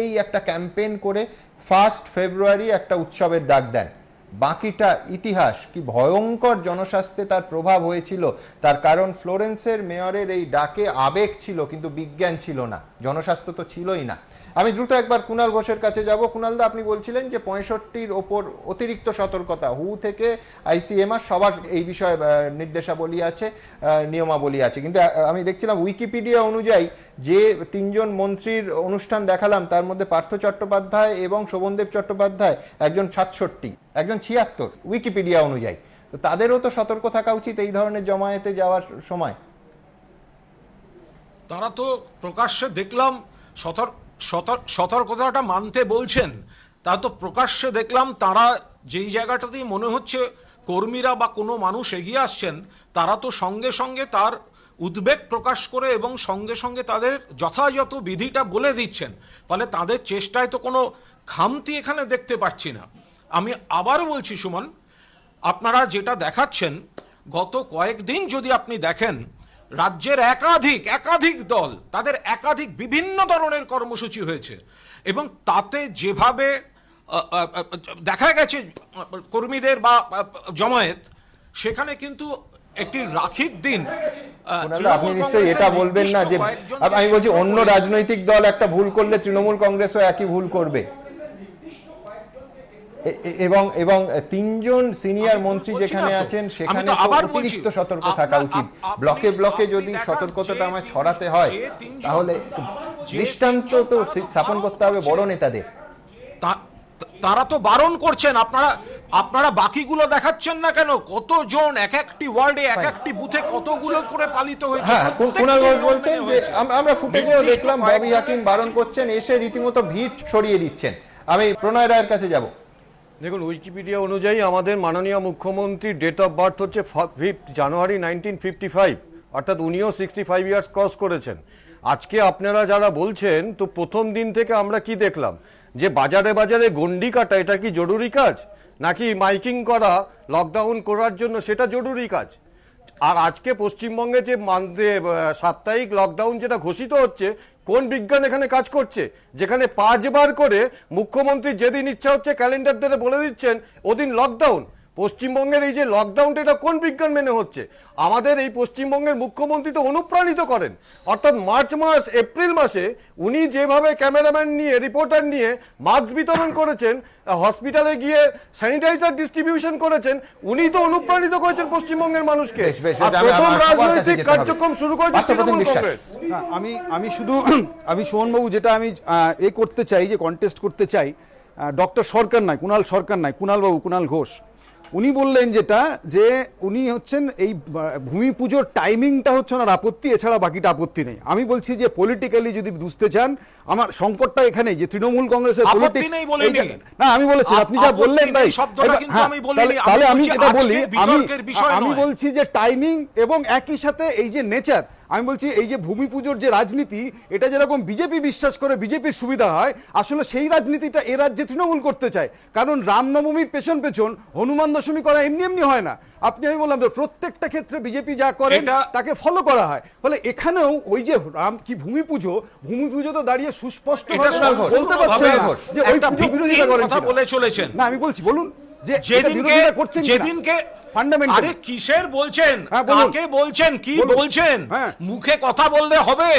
এই একটা ক্যাম্পেইন করে 1 ফেব্রুয়ারি একটা উৎসবের ডাক দেন। বাকিটা ইতিহাস। কি ভয়ঙ্কর জনস্বাস্থ্যে তার প্রভাব হয়েছিল, তার কারণ ফ্লোরেন্সের মেয়রের এই ডাকে আবেগ ছিল কিন্তু বিজ্ঞান ছিল না, জনস্বাস্থ্য তো ছিলই না। আমি দ্রুত একবার কুণাল ঘোষের কাছে যাব। কুণালদা, আপনি বলছিলেন যে 65-র ওপর অতিরিক্ত সতর্কতা, হু থেকে আইসিএমআর সবার এই বিষয়ে নির্দেশাবলী আছে, নিয়মাবলী আছে, কিন্তু আমি দেখছিলাম উইকিপিডিয়া অনুযায়ী যে 3 জন মন্ত্রীর অনুষ্ঠান দেখালাম তার মধ্যে পার্থ চট্টোপাধ্যায় এবং শোভনদেব চট্টোপাধ্যায়, একজন 67, একজন 76 উইকিপিডিয়া অনুযায়ী। তো তাদেরও তো সতর্ক থাকা উচিত এই ধরনের জমায়েতে যাওয়ার সময়। তারা তো প্রকাশ্যে দেখলাম সতর্কতাটা মানতে বলছেন, তা তো প্রকাশ্যে দেখলাম তারা যেই জায়গাটাতেই মনে হচ্ছে কর্মীরা বা কোনো মানুষ এগিয়ে আসছেন, তারা তো সঙ্গে সঙ্গে তার উদ্বেগ প্রকাশ করে এবং সঙ্গে সঙ্গে তাদের যথাযথ বিধিটা বলে দিচ্ছেন। ফলে তাদের চেষ্টায় তো কোনো খামতি এখানে দেখতে পাচ্ছি না। আমি আবার বলছি সুমন, আপনারা যেটা দেখাচ্ছেন, গত কয়েকদিন যদি আপনি দেখেন রাজ্যের একাধিক দল, তাদের একাধিক বিভিন্ন ধরনের কর্মসূচি হয়েছে এবং তাতে যেভাবে দেখা গেছে কর্মীদের বা জমায়েত, সেখানে কিন্তু একটি রাখির দিন। আপনি নিশ্চয়ই এটা বলবেন না যে, আমি বলছি অন্য রাজনৈতিক দল একটা ভুল করলে তৃণমূল কংগ্রেসও একই ভুল করবে, এবং তিনজন সিনিয়র মন্ত্রী যেখানে আছেন সেখানে অতিরিক্ত সতর্ক থাকা উচিত। ব্লকে ব্লকে যদি সতর্কতাটা আমায় ছড়াতে হয়, তাহলে দৃষ্টান্ত তো স্থাপন করতে হবে বড় নেতাদের। তারা তো বারণ করছেন, আপনারা বাকিগুলো দেখাচ্ছেন না কেন? কতজন এক একটি ওয়ার্ডে এক একটি বুথে কতগুলো করে পালিত হয়েছে। কুণাল ঘোষ বলছেন যে আমরা ফুটেজেও দেখলাম ববি হাকিম বারণ করছেন, এসে রীতিমতো ভিড় ছড়িয়ে দিচ্ছেন। আমি প্রণয় রায়ের কাছে যাব। দেখুন, উইকিপিডিয়া অনুযায়ী আমাদের মাননীয় মুখ্যমন্ত্রীর ডেট অফ বার্থ হচ্ছে 5 জানুয়ারি 1955, অর্থাৎ উনিও 65 ইয়ার্স ক্রস করেছেন। আজকে আপনারা যারা বলছেন, তো প্রথম দিন থেকে আমরা কি দেখলাম যে বাজারে বাজারে গন্ডি কাটা এটা কি জরুরি কাজ, নাকি মাইকিং করা লকডাউন করার জন্য সেটা জরুরি কাজ? আর আজকে পশ্চিমবঙ্গে যে সাপ্তাহিক লকডাউন যেটা ঘোষিত হচ্ছে, কোন বিজ্ঞান এখানে কাজ করছে? যেখানে 5 বার করে মুখ্যমন্ত্রী যেদিন ইচ্ছা হচ্ছে ক্যালেন্ডার ধরে বলে দিচ্ছেন ওদিন লকডাউন। পশ্চিমবঙ্গের এই যে লকডাউনটা, এটা কোন বিজ্ঞান মেনে হচ্ছে? আমাদের এই পশ্চিমবঙ্গের মুখ্যমন্ত্রী তো অনুপ্রাণিত করেন, অর্থাৎ মার্চ মাস এপ্রিল মাসে উনি যেভাবে ক্যামেরাম্যান নিয়ে রিপোর্টার নিয়ে মাস্ক বিতরণ করেছেন, হসপিটালে গিয়ে স্যানিটাইজার ডিস্ট্রিবিউশন করেছেন, উনি তো অনুপ্রাণিত করেছেন পশ্চিমবঙ্গের মানুষকে। প্রথম রাজনৈতিক কার্যক্রম শুরু করেছে তৃণমূল কংগ্রেস। আমি সুমনবাবু যেটা আমি করতে চাই, যে কন্টেস্ট করতে চাই, ডক্টর সরকার নয়, কুণাল ঘোষ উনি বললেন যেটা, যে উনি হচ্ছেন এই ভূমি পুজোর টাইমিংটা হচ্ছে ওনার আপত্তি, এছাড়া বাকিটা আপত্তি নেই। আমি বলছি যে পলিটিক্যালি যদি বুঝতে চান, আমার সংকটটা এখানে যে তৃণমূল কংগ্রেসের পলিটিক্স না, আমি বলেছি আপনি যা বললেন তাই, তাহলে আমি যেটা বলি, আমি বলছি যে টাইমিং এবং একই সাথে এই যে নেচার। আমি বলছি এই যে ভূমি পুজোর যে রাজনীতি, এটা যেরকম বিজেপি বিশ্বাস করে বিজেপির সুবিধা হয়, আসলে সেই রাজনীতিটা এ রাজ্যে তৃণমূল করতে চায়। কারণ রামনবমীর পেছন হনুমান দশমী করা এমনি হয় না। আমি বললাম তো, প্রত্যেকটা ক্ষেত্রে বিজেপি যা করে তাকে ফলো করা হয়। ফলে এখানেও ওই যে রাম কি ভূমি পুজো তো দাঁড়িয়ে সুস্পষ্ট বলতে পারছে না যে ওই পুজো বিরোধিতা করেন বলে চলেছেন। না, আমি বলছি বলুন যে যেদিনকে আরে কিসের বলছেন, কাকে বলছেন, কি বলছেন? মুখে কথা বললে হবে?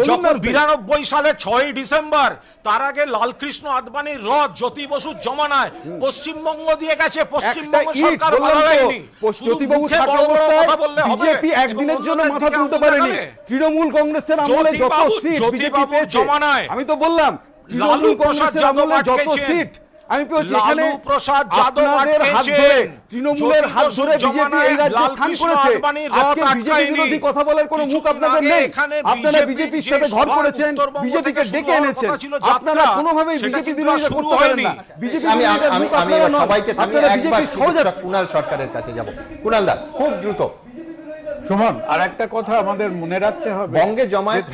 যখন 92 সালে 6 ডিসেম্বর, তার আগে লালকৃষ্ণ আদবানির রথ জ্যোতি বসুর জমানায় পশ্চিমবঙ্গ দিয়ে গেছে, পশ্চিমবঙ্গ সরকার বানায়নি। জ্যোতিবাবু থাকা অবস্থায় বিজেপি একদিনের জন্য মাথা তুলতে পারেনি। তৃণমূল কংগ্রেসের আমলে যত সিট বিজেপি পেয়েছে, আমি তো বললাম তৃণমূল কংগ্রেসের আমলে যত সিট আমি পেয়েছি, এখানে আপনাদের হাত ধরে, তৃণমূলের হাত ধরে বিজেপি এই রাজ্যে স্থান করেছে। আজকে বিজেপি বিরোধী কথা বলার কোনো মুখ আপনাদের নেই। আপনারা বিজেপির সাথে ঘর করেছেন, বিজেপিকে ডেকে এনেছেন, আপনারা কোনোভাবেই বিজেপি বিরোধিতা করতে পারেন না। বিজেপি বিরোধিতার মুখ আপনারা নন, আপনারা বিজেপির সহযাত্রী। কুণাল সরকারের কাছে যাব। কুণাল দা, খুব দ্রুত। সুমন, আর একটা কথা আমাদের মনে রাখতে হবে, বঙ্গে জমায়েত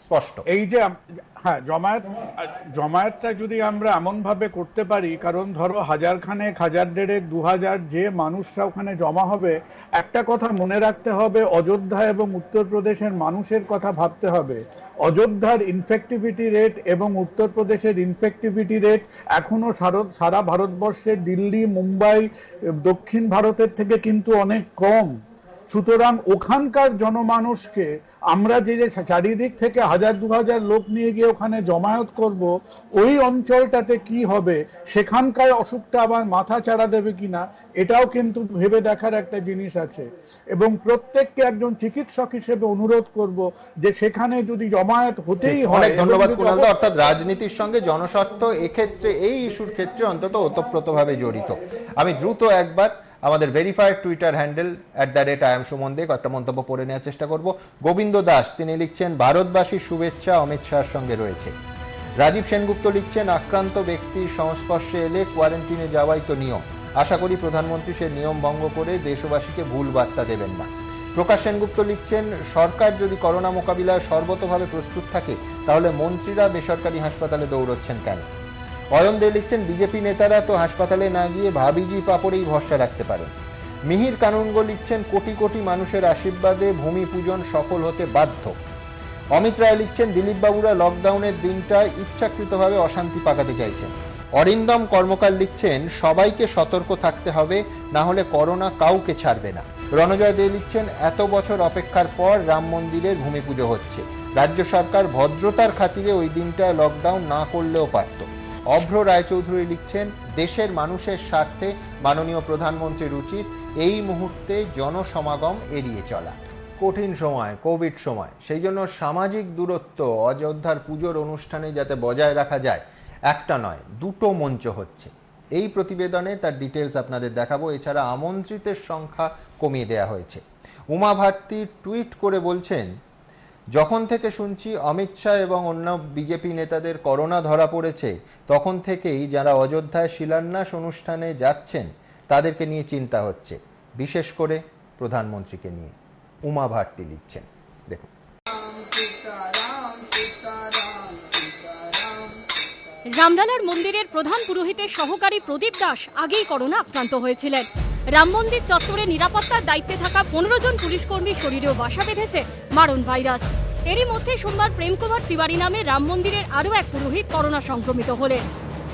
স্পষ্ট, এই যে হ্যাঁ জমায়েতটা যদি আমরা এমন ভাবে করতে পারি, কারণ ধরো 1000 খানেক, 1000 2000 যে মানুষরা ওখানে জমা হবে, একটা কথা মনে রাখতে হবে, অযোধ্যা এবং উত্তরপ্রদেশের মানুষের কথা ভাবতে হবে। অযোধ্যার ইনফেক্টিভিটি রেট এবং উত্তরপ্রদেশের ইনফেক্টিভিটি রেট এখনো সারা ভারতবর্ষে দিল্লি, মুম্বাই, দক্ষিণ ভারতের থেকে কিন্তু অনেক কম। সুতরাং ওখানকার জনমানুষকে আমরা যে চারিদিক থেকে 1000-2000 লোক নিয়ে গিয়ে ওখানে জমায়েত করব, ওই অঞ্চলটাতে কি হবে, সেখানকার অসুখটা আবার মাথা চাড়া দেবে কিনা, এটাও কিন্তু ভেবে দেখার একটা জিনিস আছে। এবং প্রত্যেককে একজন চিকিৎসক হিসেবে অনুরোধ করব যে সেখানে যদি জমায়েত হতেই হয়। অনেক ধন্যবাদ কুণাল দা। অর্থাৎ রাজনীতির সঙ্গে জনস্বার্থ এক্ষেত্রে, এই ইস্যুর ক্ষেত্রে অন্তত ওতপ্রোতভাবে জড়িত। আমি দ্রুত একবার আমাদের ভেরিফাইড টুইটার হ্যান্ডেল @IamSuman দে কয়েকটা মন্তব্য পড়ে নেওয়ার চেষ্টা করব। গোবিন্দ দাস তিনি লিখছেন, ভারতবাসীর শুভেচ্ছা অমিত শাহর সঙ্গে রয়েছে। রাজীব সেনগুপ্ত লিখছেন, আক্রান্ত ব্যক্তির সংস্পর্শে এলে কোয়ারেন্টিনে যাওয়াই তো নিয়ম। আশা করি প্রধানমন্ত্রী সে নিয়ম ভঙ্গ করে দেশবাসীকে ভুল বার্তা দেবেন না। প্রকাশ সেনগুপ্ত লিখছেন, সরকার যদি করোনা মোকাবিলায় সর্বতোভাবে প্রস্তুত থাকে তাহলে মন্ত্রীরা বেসরকারি হাসপাতালে দৌড়চ্ছেন কেন? অয়ন দে লিখছেন, বিজেপি নেতারা তো হাসপাতালে না গিয়ে ভাবিজি পাপড়েই ভরসা রাখতে পারেন। মিহির কানুনগো লিখছেন, কোটি কোটি মানুষের আশীর্বাদে ভূমি পূজন সফল হতে বাধ্য। অমিত রায় লিখছেন, দিলীপ বাবুরা লকডাউনের দিনটায় ইচ্ছাকৃতভাবে অশান্তি পাকাতে চাইছেন। অরিন্দম কর্মকার লিখছেন, সবাইকে সতর্ক থাকতে হবে, না হলে করোনা কাউকে ছাড়বে না। রণজয় দে লিখছেন, এত বছর অপেক্ষার পর রাম মন্দিরের ভূমি পুজো হচ্ছে, রাজ্য সরকার ভদ্রতার খাতিরে ওই দিনটায় লকডাউন না করলেও পারত। অভ্র রায়চৌধুরী লিখছেন, দেশের মানুষের স্বার্থে মাননীয় প্রধানমন্ত্রীর উচিত এই মুহূর্তে জনসমাগম এড়িয়ে চলা। কঠিন সময়, কোভিড সময়, সেই জন্য সামাজিক দূরত্ব অযোধ্যার পুজোর অনুষ্ঠানে যাতে বজায় রাখা যায়, একটা নয় দুটো মঞ্চ হচ্ছে। এই প্রতিবেদনে তার ডিটেলস আপনাদের দেখাবো। এছাড়া আমন্ত্রিতের সংখ্যা কমিয়ে দেওয়া হয়েছে। উমা ভারতী টুইট করে বলছেন, যখন থেকে শুনছি অমিত শাহ এবং অন্য বিজেপি নেতাদের করোনা ধরা পড়েছে, তখন থেকেই যারা অযোধ্যায় শিলান্যাস অনুষ্ঠানে যাচ্ছেন তাদেরকে নিয়ে চিন্তা হচ্ছে, বিশেষ করে প্রধানমন্ত্রীকে নিয়ে। উমা ভারতী লিখছেন, দেখুন। রামলালার মন্দিরের প্রধান পুরোহিতের সহকারী প্রদীপ দাস আগেই করোনা আক্রান্ত হয়েছিলেন। রাম মন্দির চত্বরে নিরাপত্তার দায়িত্বে থাকা 15 জন পুলিশ কর্মীর শরীরেও বাসা বেঁধেছে মারণ ভাইরাস। এরই মধ্যে সোমবার প্রেমকুমার তিওয়ারি নামে রাম মন্দিরের আরও এক পুরোহিত করোনা সংক্রমিত হলেন।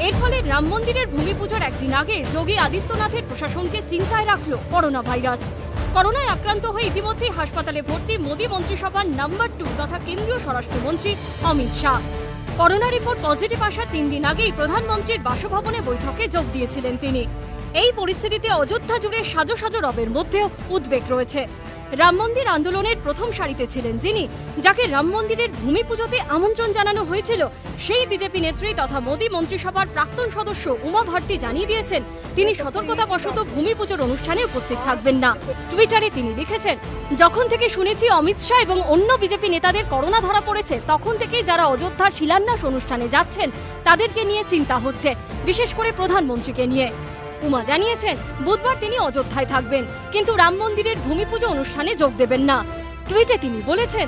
এর ফলে রাম মন্দিরের ভূমি পুজোর একদিন আগে যোগী আদিত্যনাথের প্রশাসনকে চিন্তায় রাখল করোনা ভাইরাস। করোনায় আক্রান্ত হয়ে ইতিমধ্যে হাসপাতালে ভর্তি মোদী মন্ত্রিসভার নাম্বার 2 তথা কেন্দ্রীয় স্বরাষ্ট্রমন্ত্রী Amit Shah. Corona report positive আসার 3 দিন আগেই প্রধানমন্ত্রীর বাসভবনে বৈঠকে যোগ দিয়েছিলেন তিনি। এই পরিস্থিতিতে অযোধ্যা জুড়ে সাজো সাজো রবের মধ্যেও উদ্বেগ রয়েছে। রাম মন্দির আন্দোলনের প্রথম সারিতে ছিলেন যিনি, যাকে রাম মন্দিরের ভূমি পুজোতে আমন্ত্রণ জানানো হয়েছিল, সেই বিজেপি নেত্রী তথা মোদী মন্ত্রিসভার প্রাক্তন সদস্য উমা ভারতী জানিয়ে দিয়েছেন তিনি সতর্কতাবশত ভূমি পুজোর অনুষ্ঠানে উপস্থিত থাকবেন না। টুইটারে তিনি লিখেছেন, যখন থেকে শুনেছি অমিত শাহ এবং অন্য বিজেপি নেতাদের করোনা ধরা পড়েছে, তখন থেকেই যারা অযোধ্যার শিলান্যাস অনুষ্ঠানে যাচ্ছেন তাদেরকে নিয়ে চিন্তা হচ্ছে, বিশেষ করে প্রধানমন্ত্রীকে নিয়ে। উমা জানিয়েছেন, বুধবার তিনি অযোধ্যায় থাকবেন, কিন্তু রাম মন্দিরের ভূমি পুজো অনুষ্ঠানে যোগ দেবেন না। টুইটে তিনি বলেছেন,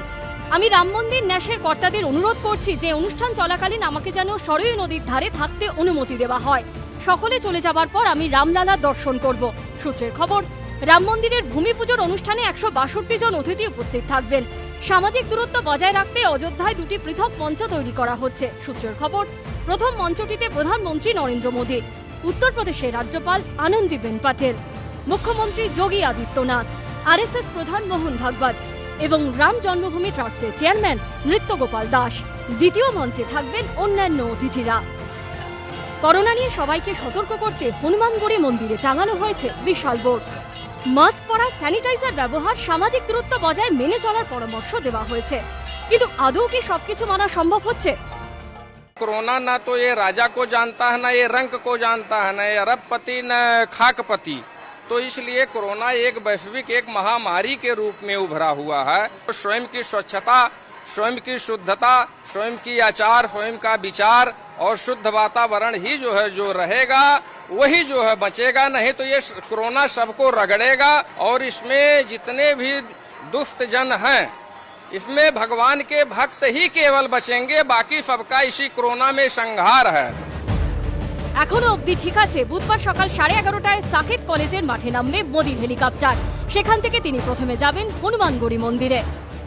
আমি রাম মন্দির ন্যাসের কর্তাদের অনুরোধ করছি যে অনুষ্ঠান চলাকালীন আমাকে যেন সরয়ূ নদীর ধারে থাকতে অনুমতি দেওয়া হয়। সকলে চলে যাবার পর আমি রামলালার দর্শন করব। সূত্রের খবর, রাম মন্দিরের ভূমি পুজোর অনুষ্ঠানে 162 জন অতিথি উপস্থিত থাকবেন। সামাজিক দূরত্ব বজায় রাখতে অযোধ্যায় 2টি পৃথক মঞ্চ তৈরি করা হচ্ছে। সূত্রের খবর, প্রথম মঞ্চটিতে প্রধানমন্ত্রী নরেন্দ্র মোদী, উত্তরপ্রদেশের রাজ্যপাল আনন্দীবেন প্যাটেল, মুখ্যমন্ত্রী যোগী আদিত্যনাথ, আরএসএস প্রধান মোহন ভাগবত এবং রাম জন্মভূমি ট্রাস্টের চেয়ারম্যান নৃত্যগোপাল দাস। দ্বিতীয় মঞ্চে থাকবেন অন্যান্য অতিথিরা। করোনা নিয়ে সবাইকে সতর্ক করতে হনুমানগড়ি মন্দিরে টাঙানো হয়েছে বিশাল বোর্ড। মাস্ক পরা, স্যানিটাইজার ব্যবহার, সামাজিক দূরত্ব বজায় মেনে চলার পরামর্শ দেওয়া হয়েছে। কিন্তু আদৌ কি সবকিছু মানা সম্ভব হচ্ছে? कोरोना ना तो ये राजा को जानता है, ना ये रंग को जानता है, ना ये अरबपति न खाकपति। तो इसलिए कोरोना एक वैश्विक एक महामारी के रूप में उभरा हुआ है। तो स्वयं की स्वच्छता, स्वयं की शुद्धता, स्वयं की आचार, स्वयं का विचार और शुद्ध वातावरण ही जो रहेगा वही बचेगा। नहीं तो ये कोरोना सबको रगड़ेगा और इसमें जितने भी दुष्ट जन हैं, इसमें भगवान के भक्त ही केवल बचेंगे, बाकी सबका इसी कोरोना में संहार है। এখনো অবধি ঠিক আছে, বুধবার সকাল 11:30টায় সাকেত কলেজের মাঠে নামবে মোদির হেলিকপ্টার। সেখান থেকে তিনি প্রথমে যাবেন হনুমানগড়ি মন্দিরে।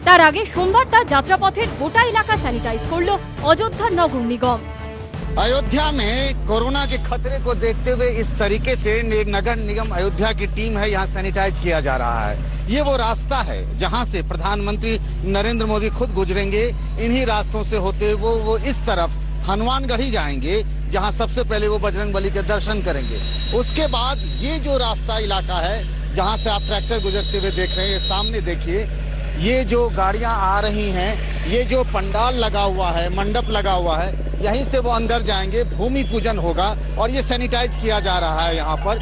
তার আগে সোমবার তার যাত্রাপথের গোটা এলাকা স্যানিটাইজ করল অযোধ্যার নগর নিগম। अयोध्या में कोरोना के खतरे को देखते हुए इस तरीके से नगर निगम अयोध्या की टीम है यहाँ सैनिटाइज किया जा रहा है। ये वो रास्ता है जहाँ से प्रधानमंत्री नरेंद्र मोदी खुद गुजरेंगे। इन्हीं रास्तों से होते वो इस तरफ हनुमानगढ़ी जाएंगे, जहाँ सबसे पहले वो बजरंगबली के दर्शन करेंगे। उसके बाद ये जो रास्ता इलाका है जहाँ से आप ट्रैक्टर गुजरते हुए देख रहे हैं, सामने देखिए ये जो गाड़ियां आ रही हैं, ये जो पंडाल लगा हुआ है, मंडप लगा हुआ है, यहीं से वो अंदर जाएंगे, भूमि पूजन होगा और ये सैनिटाइज किया जा रहा है यहाँ पर।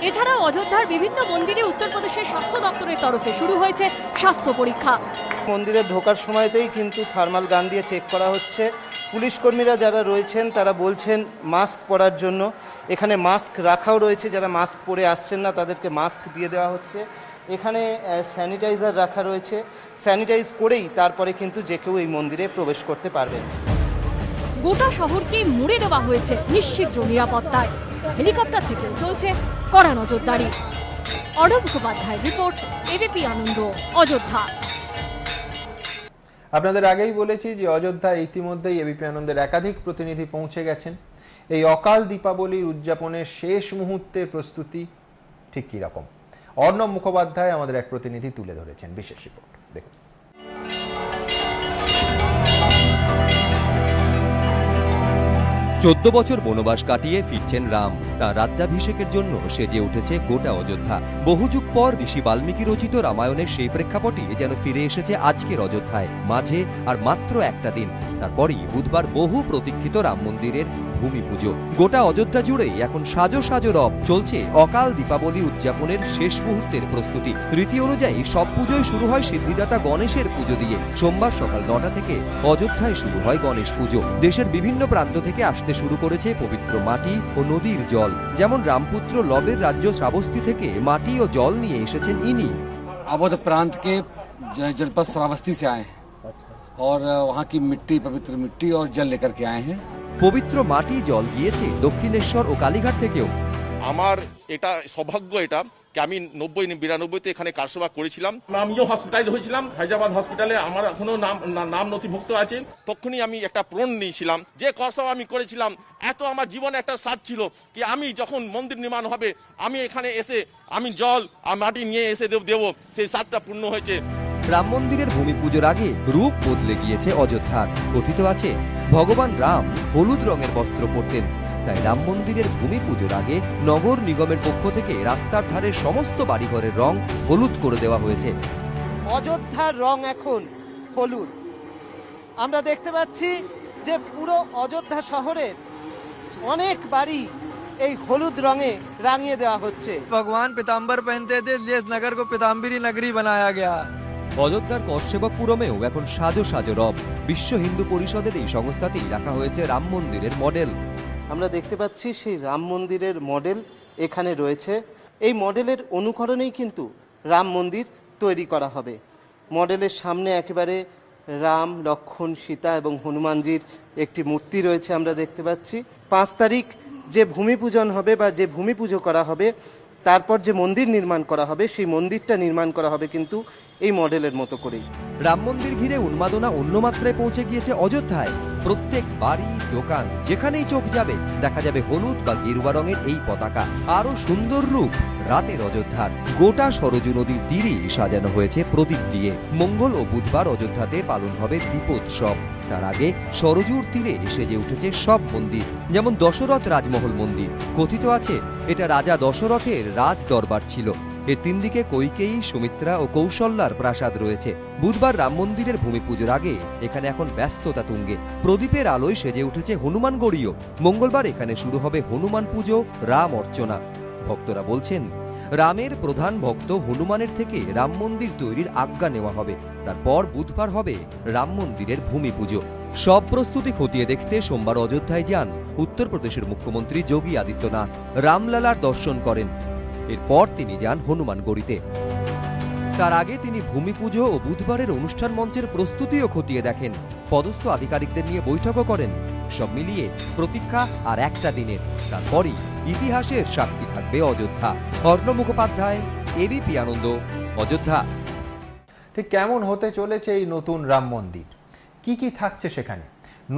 এছাড়াও অযোধ্যার বিভিন্ন মন্দিরে উত্তরপ্রদেশের স্বাস্থ্য দপ্তরের তরফে শুরু হয়েছে স্বাস্থ্য পরীক্ষা। মন্দিরে ঢোকার সময়তেই কিন্তু থার্মাল গান দিয়ে চেক করা হচ্ছে। পুলিশ কর্মীরা যারা রয়েছেন তারা বলছেন মাস্ক পরার জন্য। এখানে মাস্ক রাখাও রয়েছে, যারা মাস্ক পরে আসছেন না তাদেরকে মাস্ক দিয়ে দেওয়া হচ্ছে। এখানে স্যানিটাইজার রাখা রয়েছে, স্যানিটাইজ করেই তারপরে কিন্তু যে কেউ এই মন্দিরে প্রবেশ করতে পারবেন। গোটা শহরকে মুড়ে দেওয়া হয়েছে নিশ্চিদ্র নিরাপত্তায়। হেলিকপ্টার থেকেও চলছে কড়া নজরদারি। অর্ণব মুখোপাধ্যায় রিপোর্ট, এবিপি আনন্দ, অযোধ্যা। আপনাদের আগেই বলেছি যে অযোধ্যা ইতিমধ্যেই এবিপি আনন্দের একাধিক প্রতিনিধি পৌঁছে গেছেন। এই অকাল দীপাবলির উদযাপনের শেষ মুহূর্তে প্রস্তুতি ঠিক কি রকম, অর্ণব মুখোপাধ্যায় আমাদের এক প্রতিনিধি তুলে ধরেছেন। বিশেষ রিপোর্ট দেখুন। 14 বছর বনবাস কাটিয়ে ফিরছেন রাম। তার রাজ্যাভিষেকের জন্য সেজে উঠেছে গোটা অযোধ্যা। বহু যুগ পর ঋষি বাল্মীকি রচিত রামায়ণের সেই প্রেক্ষাপটই যেন ফিরে এসেছে আজকের অযোধ্যায়। মাঝে আর মাত্র একটা দিন, তারপরই বুধবার বহু প্রতীক্ষিত রাম মন্দিরের ভূমি পুজো। গোটা অযোধ্যা জুড়েই এখন সাজো সাজো রব। চলছে অকাল দীপাবলি উদযাপনের শেষ মুহূর্তের প্রস্তুতি। রীতি অনুযায়ী সব পুজোয় শুরু হয় সিদ্ধিদাতা গণেশের পুজো দিয়ে। সোমবার সকাল 9টা থেকে অযোধ্যায় শুরু হয় গণেশ পুজো। দেশের বিভিন্ন প্রান্ত থেকে আসতে শুরু করেছে পবিত্র মাটি ও নদীর জল। যেমন রামপুত্র লবের রাজ্য শ্রাবস্তি থেকে মাটি ও জল নিয়ে এসেছেন ইনি। अवध प्रांत के जनपद श्रावस्ती से आए हैं और वहाँ की मिट्टी, पवित्र मिट्टी और जल लेकर के आए हैं। পবিত্র মাটি জল গিয়েছে দক্ষিণেশ্বর ও কালীঘাট থেকেও। আমার এটা সৌভাগ্য এটা কি আমি 90-92 এখানে কারসেবা করেছিলাম। আমিও হসপিটালাইজ হয়েছিলাম হায়দ্রাবাদ হসপিটালে, আমার এখনো নাম নথিভুক্ত আছে। তখনই আমি একটা প্রণ নিয়েছিলাম যে কারসেবা আমি করেছিলাম। এত আমার জীবনে একটা স্বাদ ছিল কি আমি যখন মন্দির নির্মাণ হবে আমি এখানে এসে আমি জল আর মাটি নিয়ে এসে দেব, সেই স্বাদটা পূর্ণ হয়েছে। রাম মন্দিরের ভূমি পুজোর আগে রূপ বদলে গিয়েছে অযোধ্যার। কথিত আছে ভগবান রাম হলুদ রঙের বস্ত্র পরতেন, তাই রাম মন্দিরের ভূমি পুজোর আগে নগর নিগমের পক্ষ থেকে রাস্তার ধারের সমস্ত বাড়িঘরের রং হলুদ করে দেওয়া হয়েছে। অযোধ্যার রং এখন হলুদ। আমরা দেখতে পাচ্ছি যে পুরো অযোধ্যা শহরের অনেক বাড়ি এই হলুদ রঙে রাঙিয়ে দেওয়া হচ্ছে। ভগবান পীতাম্বর পहनते थे, इस नगर को पीताम्बरी नगरी बनाया गया। অযোধ্যার কচ্ছেবপুরমেও এখন সাজো সাজো রব। বিশ্ব হিন্দু পরিষদের এই সংস্থাতেই রাখা হয়েছে রাম মন্দিরের মডেল। আমরা দেখতে পাচ্ছি সেই রাম মন্দিরের মডেল এখানে রয়েছে। এই মডেলের অনুকরণেই কিন্তু রাম মন্দির তৈরি করা হবে। মডেলের সামনে একেবারে রাম, লক্ষ্মণ, সীতা এবং হনুমানজির একটি মূর্তি রয়েছে আমরা দেখতে পাচ্ছি। 5 তারিখ যে ভূমি পূজন হবে বা যে ভূমি পুজো করা হবে, তারপর যে মন্দির নির্মাণ করা হবে সেই মন্দিরটা নির্মাণ করা হবে কিন্তু এই মডেলের মতো করেই। রাম মন্দির ঘিরে উন্মাদনা অন্য মাত্রায় পৌঁছে গিয়েছে অযোধ্যায়। প্রত্যেক বাড়ি, দোকান, যেখানেই চোখ যাবে দেখা যাবে হলুদ বা গেরুয়া রঙের এই পতাকা। আরো সুন্দর রূপ রাতের অযোধ্যার। গোটা সরজু নদীর তীরই সাজানো হয়েছে প্রদীপ দিয়ে। মঙ্গল ও বুধবার অযোধ্যাতে পালন হবে দীপোৎসব। তার আগে সরজুর তীরে সেজে উঠেছে সব মন্দির, যেমন দশরথ রাজমহল মন্দির। কথিত আছে এটা রাজা দশরথের রাজ দরবার ছিল। এর 3 দিকে কৈকেয়ী, সুমিত্রা ও কৌশল্যার প্রাসাদ রয়েছে। বুধবার রাম মন্দিরের ভূমি পুজোর আগে এখানে এখন ব্যস্ততা তুঙ্গে। প্রদীপের আলোয় সেজে উঠেছে হনুমান গড়িও। মঙ্গলবার এখানে শুরু হবে হনুমান পুজো, রাম অর্চনা। ভক্তরা বলছেন রামের প্রধান ভক্ত হনুমানের থেকে রাম মন্দির তৈরির আজ্ঞা নেওয়া হবে। তারপর বুধবার হবে রাম মন্দিরের ভূমি পুজো। সব প্রস্তুতি খতিয়ে দেখতে সোমবার অযোধ্যায় যান উত্তরপ্রদেশের মুখ্যমন্ত্রী যোগী আদিত্যনাথ। রামলালার দর্শন করেন। এরপর তিনি যান হনুমানগড়িতে। তার আগে তিনি ভূমি পুজো ও বুধবারের অনুষ্ঠান মঞ্চের প্রস্তুতিও খতিয়ে দেখেন। পদস্থ আধিকারিকদের নিয়ে বৈঠকও করেন। সব মিলিয়ে প্রতীক্ষা আর একটা দিনের, তারপরই ইতিহাসের সাক্ষী থাকবে অযোধ্যা। অর্ণব মুখোপাধ্যায়, এবিপি আনন্দ, অযোধ্যা। ঠিক কেমন হতে চলেছে এই নতুন রাম মন্দির, কি কি থাকছে সেখানে?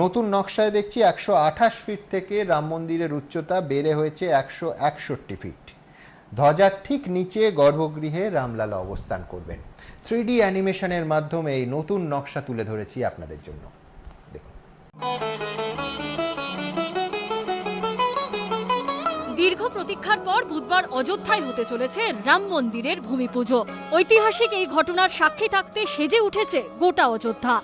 নতুন নকশায় দেখছি 128 ফিট থেকে রাম মন্দিরের উচ্চতা বেড়ে হয়েছে 161 ফিট। ধ্বজার ঠিক নিচে গর্ভগৃহে রামলালা অবস্থান করবেন। 3D অ্যানিমেশনের মাধ্যমে এই নতুন নকশা তুলে ধরেছি আপনাদের জন্য। দীর্ঘ প্রতীক্ষার পর বুধবার অযোধ্যায় হতে চলেছে রাম মন্দিরের ভূমি পুজো। ঐতিহাসিক এই ঘটনার সাক্ষী থাকতে সেজে উঠেছে গোটা অযোধ্যা।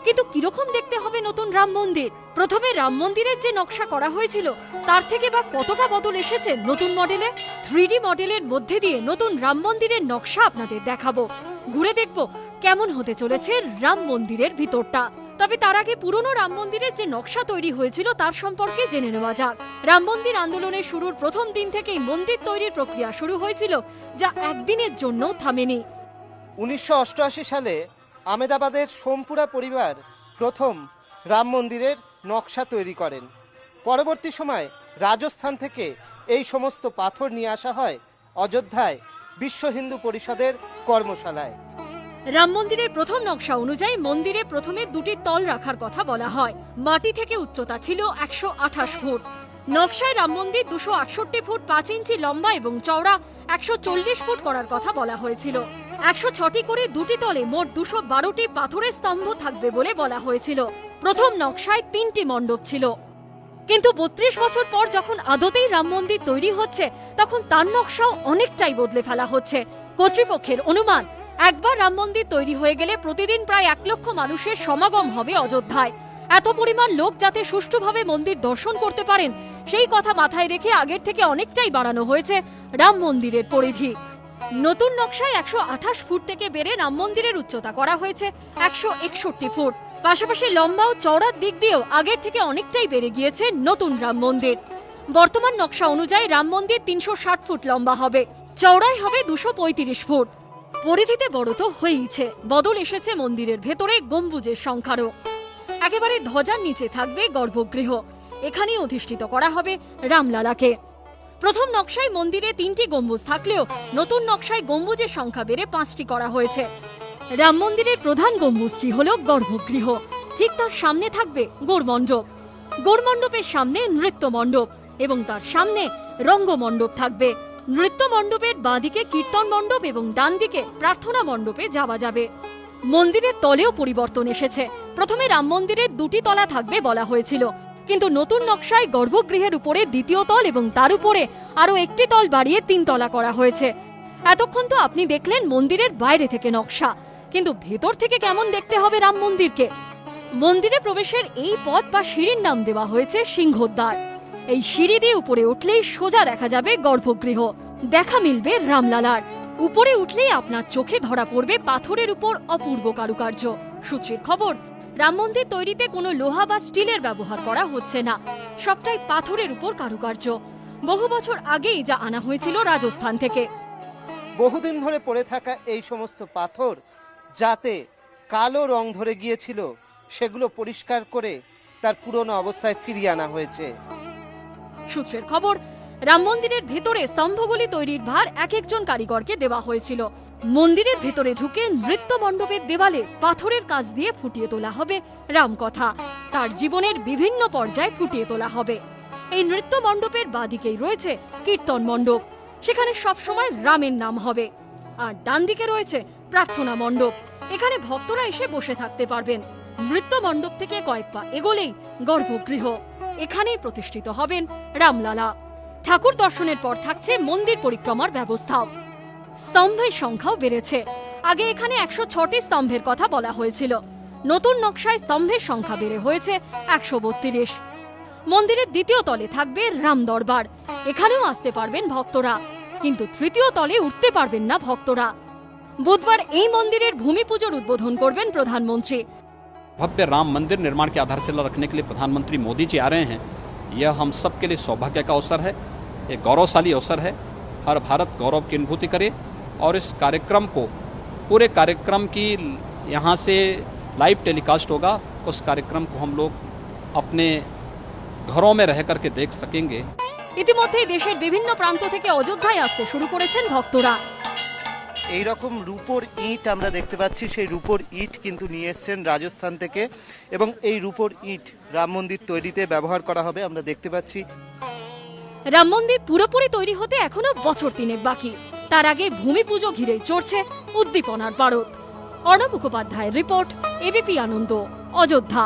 কিন্তু কিরকম দেখতে হবে নতুন রাম মন্দির? প্রথমে রাম মন্দিরের যে নকশা করা হয়েছিল তার থেকে বা কতটা বদল এসেছে নতুন মডেলে। 3D মডেলের মধ্যে দিয়ে নতুন রাম মন্দিরের নকশা আপনাদের দেখাবো, ঘুরে দেখব কেমন হতে চলেছে রাম মন্দিরের ভিতরটা। তবে তার আগে পুরনো রাম মন্দিরের যে নকশা তৈরি হয়েছিল তার সম্পর্কে জেনে নেওয়া যাক। রাম মন্দির আন্দোলনের শুরুর প্রথম দিন থেকেই মন্দির তৈরির প্রক্রিয়া শুরু হয়েছিল, যা একদিনের জন্য থামেনি। 1988 সালে আহমেদাবাদের সোমপুরা পরিবার প্রথম রাম মন্দিরের নকশা তৈরি করেন। পরবর্তী সময় রাজস্থান থেকে এই সমস্ত পাথর নিয়ে আসা হয় অযোধ্যায় বিশ্ব হিন্দু পরিষদের কর্মশালায়। রাম মন্দিরের প্রথম নকশা অনুযায়ী মন্দিরে প্রথমে দুটি তল রাখার কথা বলা হয়। মাটি থেকে উচ্চতা ছিল 128 ফুট। নকশায় রাম মন্দির 268 ফুট 5 ইঞ্চি লম্বা এবং চওড়া 140 ফুট করার কথা বলা হয়েছিল। 106টি করে দুটি তলে মোট 212টি পাথরের স্তম্ভ থাকবে বলে বলা হয়েছিল। প্রথম নকশায় 3টি মণ্ডপ ছিল, কিন্তু 32 বছর পর যখন আদতেই রাম মন্দির তৈরি হচ্ছে তখন তার নকশাও অনেকটাই বদলে ফেলা হচ্ছে। কর্তৃপক্ষের অনুমান, একবার রাম মন্দির তৈরি হয়ে গেলে প্রতিদিন প্রায় 1 লক্ষ মানুষের সমাগম হবে অযোধ্যায়। এত পরিমাণ লোক যাতে সুষ্ঠুভাবে মন্দির দর্শন করতে পারেন সেই কথা মাথায় রেখে আগের থেকে অনেকটাই বাড়ানো হয়েছে রাম মন্দিরের পরিধি। নতুন নকশায় 128 ফুট থেকে বেড়ে রাম মন্দিরের উচ্চতা করা হয়েছে 161 ফুট। পাশাপাশি লম্বা ও চওড়ার দিক দিয়েও আগের থেকে অনেকটাই বেড়ে গিয়েছে নতুন রাম মন্দির। বর্তমান নকশা অনুযায়ী রাম মন্দির 360 ফুট লম্বা হবে, চওড়াই হবে 235 ফুট। পরিধিতে বড় তো হয়েইছে, বদল এসেছে মন্দিরের ভেতরে গম্বুজের সংখ্যারও। একেবারে ধ্বজার নিচে থাকবে গর্ভগৃহ, এখানেই অধিষ্ঠিত করা হবে রামলালাকে। প্রথম নকশায় মন্দিরে 3টি গম্বুজ থাকলেও নতুন নকশায় গম্বুজের সংখ্যা বেড়ে 5টি করা হয়েছে। রাম মন্দিরের প্রধান গম্বুজটি হল গর্ভগৃহ, ঠিক তার সামনে থাকবে গৌরমণ্ডপ। গৌরমণ্ডপের সামনে নৃত্য মণ্ডপ এবং তার সামনে রঙ্গমণ্ডপ থাকবে। নৃত্য মণ্ডপের বাঁদিকে কীর্তন মণ্ডপ এবং ডান দিকে প্রার্থনা মণ্ডপে যাওয়া যাবে। মন্দিরের তলেও পরিবর্তন এসেছে। প্রথমে রাম মন্দিরের 2টি তলা থাকবে বলা হয়েছিল, কিন্তু নতুন নকশায় গর্ভগৃহের উপরে 2য় তল এবং তার উপরে আরো 1টি তল বাড়িয়ে 3 তলা করা হয়েছে। এতক্ষণ তো আপনি দেখলেন মন্দিরের বাইরে থেকে নকশা, কিন্তু ভেতর থেকে কেমন দেখতে হবে রাম মন্দিরকে। মন্দিরে প্রবেশের এই পথ বা সিঁড়ির নাম দেওয়া হয়েছে সিংহদ্বার। এই সিঁড়ি দিয়ে উপরে উঠলেই সোজা দেখা যাবে গর্ভগৃহ, দেখা মিলবে রামলালার। উপরে উঠলেই আপনার চোখে ধরা পড়বে পাথরের উপর অপূর্ব কারুকার্য। সূত্রের খবর, রাম মন্দির তৈরিতে কোনো লোহা বা স্টিলের ব্যবহার করা হচ্ছে না, সবটাই পাথরের উপর কারুকার্য। বহু বছর আগেই যা আনা হয়েছিল রাজস্থান থেকে। বহুদিন ধরে পড়ে থাকা এই সমস্ত পাথর যাতে কালো রং ধরে গিয়েছিল সেগুলো পরিষ্কার করে তার পুরনো অবস্থায় ফিরিয়ে আনা হয়েছে। সূত্রের খবর, রাম মন্দিরের ভেতরে স্তম্ভগুলি তৈরির ভার এক একজন কারিগরকে দেওয়া হয়েছিল। মন্দিরের ভেতরে ঢুকে নৃত্য মণ্ডপের দেওয়ালে পাথরের কাজ দিয়ে ফুটিয়ে তোলা হবে রামকথা, তার জীবনের বিভিন্ন পর্যায়ে ফুটিয়ে তোলা হবে। এই নৃত্য মণ্ডপের বাঁদিকেই রয়েছে কীর্তন মণ্ডপ, সেখানে সবসময় রামের নাম হবে। আর ডান দিকে রয়েছে প্রার্থনা মণ্ডপ, এখানে ভক্তরা এসে বসে থাকতে পারবেন। নৃত্য মণ্ডপ থেকে কয়েক পা এগোলেই গর্ভগৃহ, এখানেই প্রতিষ্ঠিত হবেন রামলালা। ঠাকুর দর্শনের পর থাকছে মন্দির পরিক্রমার ব্যবস্থাও। স্তম্ভের সংখ্যাও বেড়েছে। আগে এখানে 106টি স্তম্ভের কথা বলা হয়েছিল, নতুন নকশায় স্তম্ভের সংখ্যা বেড়ে হয়েছে 132। মন্দিরের 2য় তলে থাকবে রাম দরবার, এখানেও আসতে পারবেন ভক্তরা, কিন্তু 3য় তলে উঠতে পারবেন না ভক্তরা। বুধবার এই মন্দিরের ভূমি পুজোর উদ্বোধন করবেন প্রধানমন্ত্রী। भव्य राम मंदिर निर्माण की आधारशिला रखने के लिए प्रधानमंत्री मोदी जी आ रहे हैं। यह हम सब के लिए सौभाग्य का अवसर है, एक गौरवशाली अवसर है। हर भारत गौरव की अनुभूति करे और इस कार्यक्रम को, पूरे कार्यक्रम की यहाँ से लाइव टेलीकास्ट होगा। उस कार्यक्रम को हम लोग अपने घरों में रह करके देख सकेंगे। ইতিমধ্যে দেশের বিভিন্ন প্রান্ত থেকে অযোধ্যায় আসতে শুরু করেছেন ভক্তরা। এই রকম রূপোর ইট আমরা দেখতে পাচ্ছি, সেই রূপোর ইট কিন্তু নিয়ে এসছেন রাজস্থান থেকে এবং এই রূপোর ইট রাম মন্দির তৈরিতে ব্যবহার করা হবে। আমরা দেখতে পাচ্ছি রাম মন্দির পুরোপুরি তৈরি হতে এখনো বছর 3 বাকি। তার আগে ভূমি পুজো ঘিরেই চড়ছে উদ্দীপনার পারদ। অর্ণব মুখোপাধ্যায়ের রিপোর্ট, এবিপি আনন্দ, অযোধ্যা।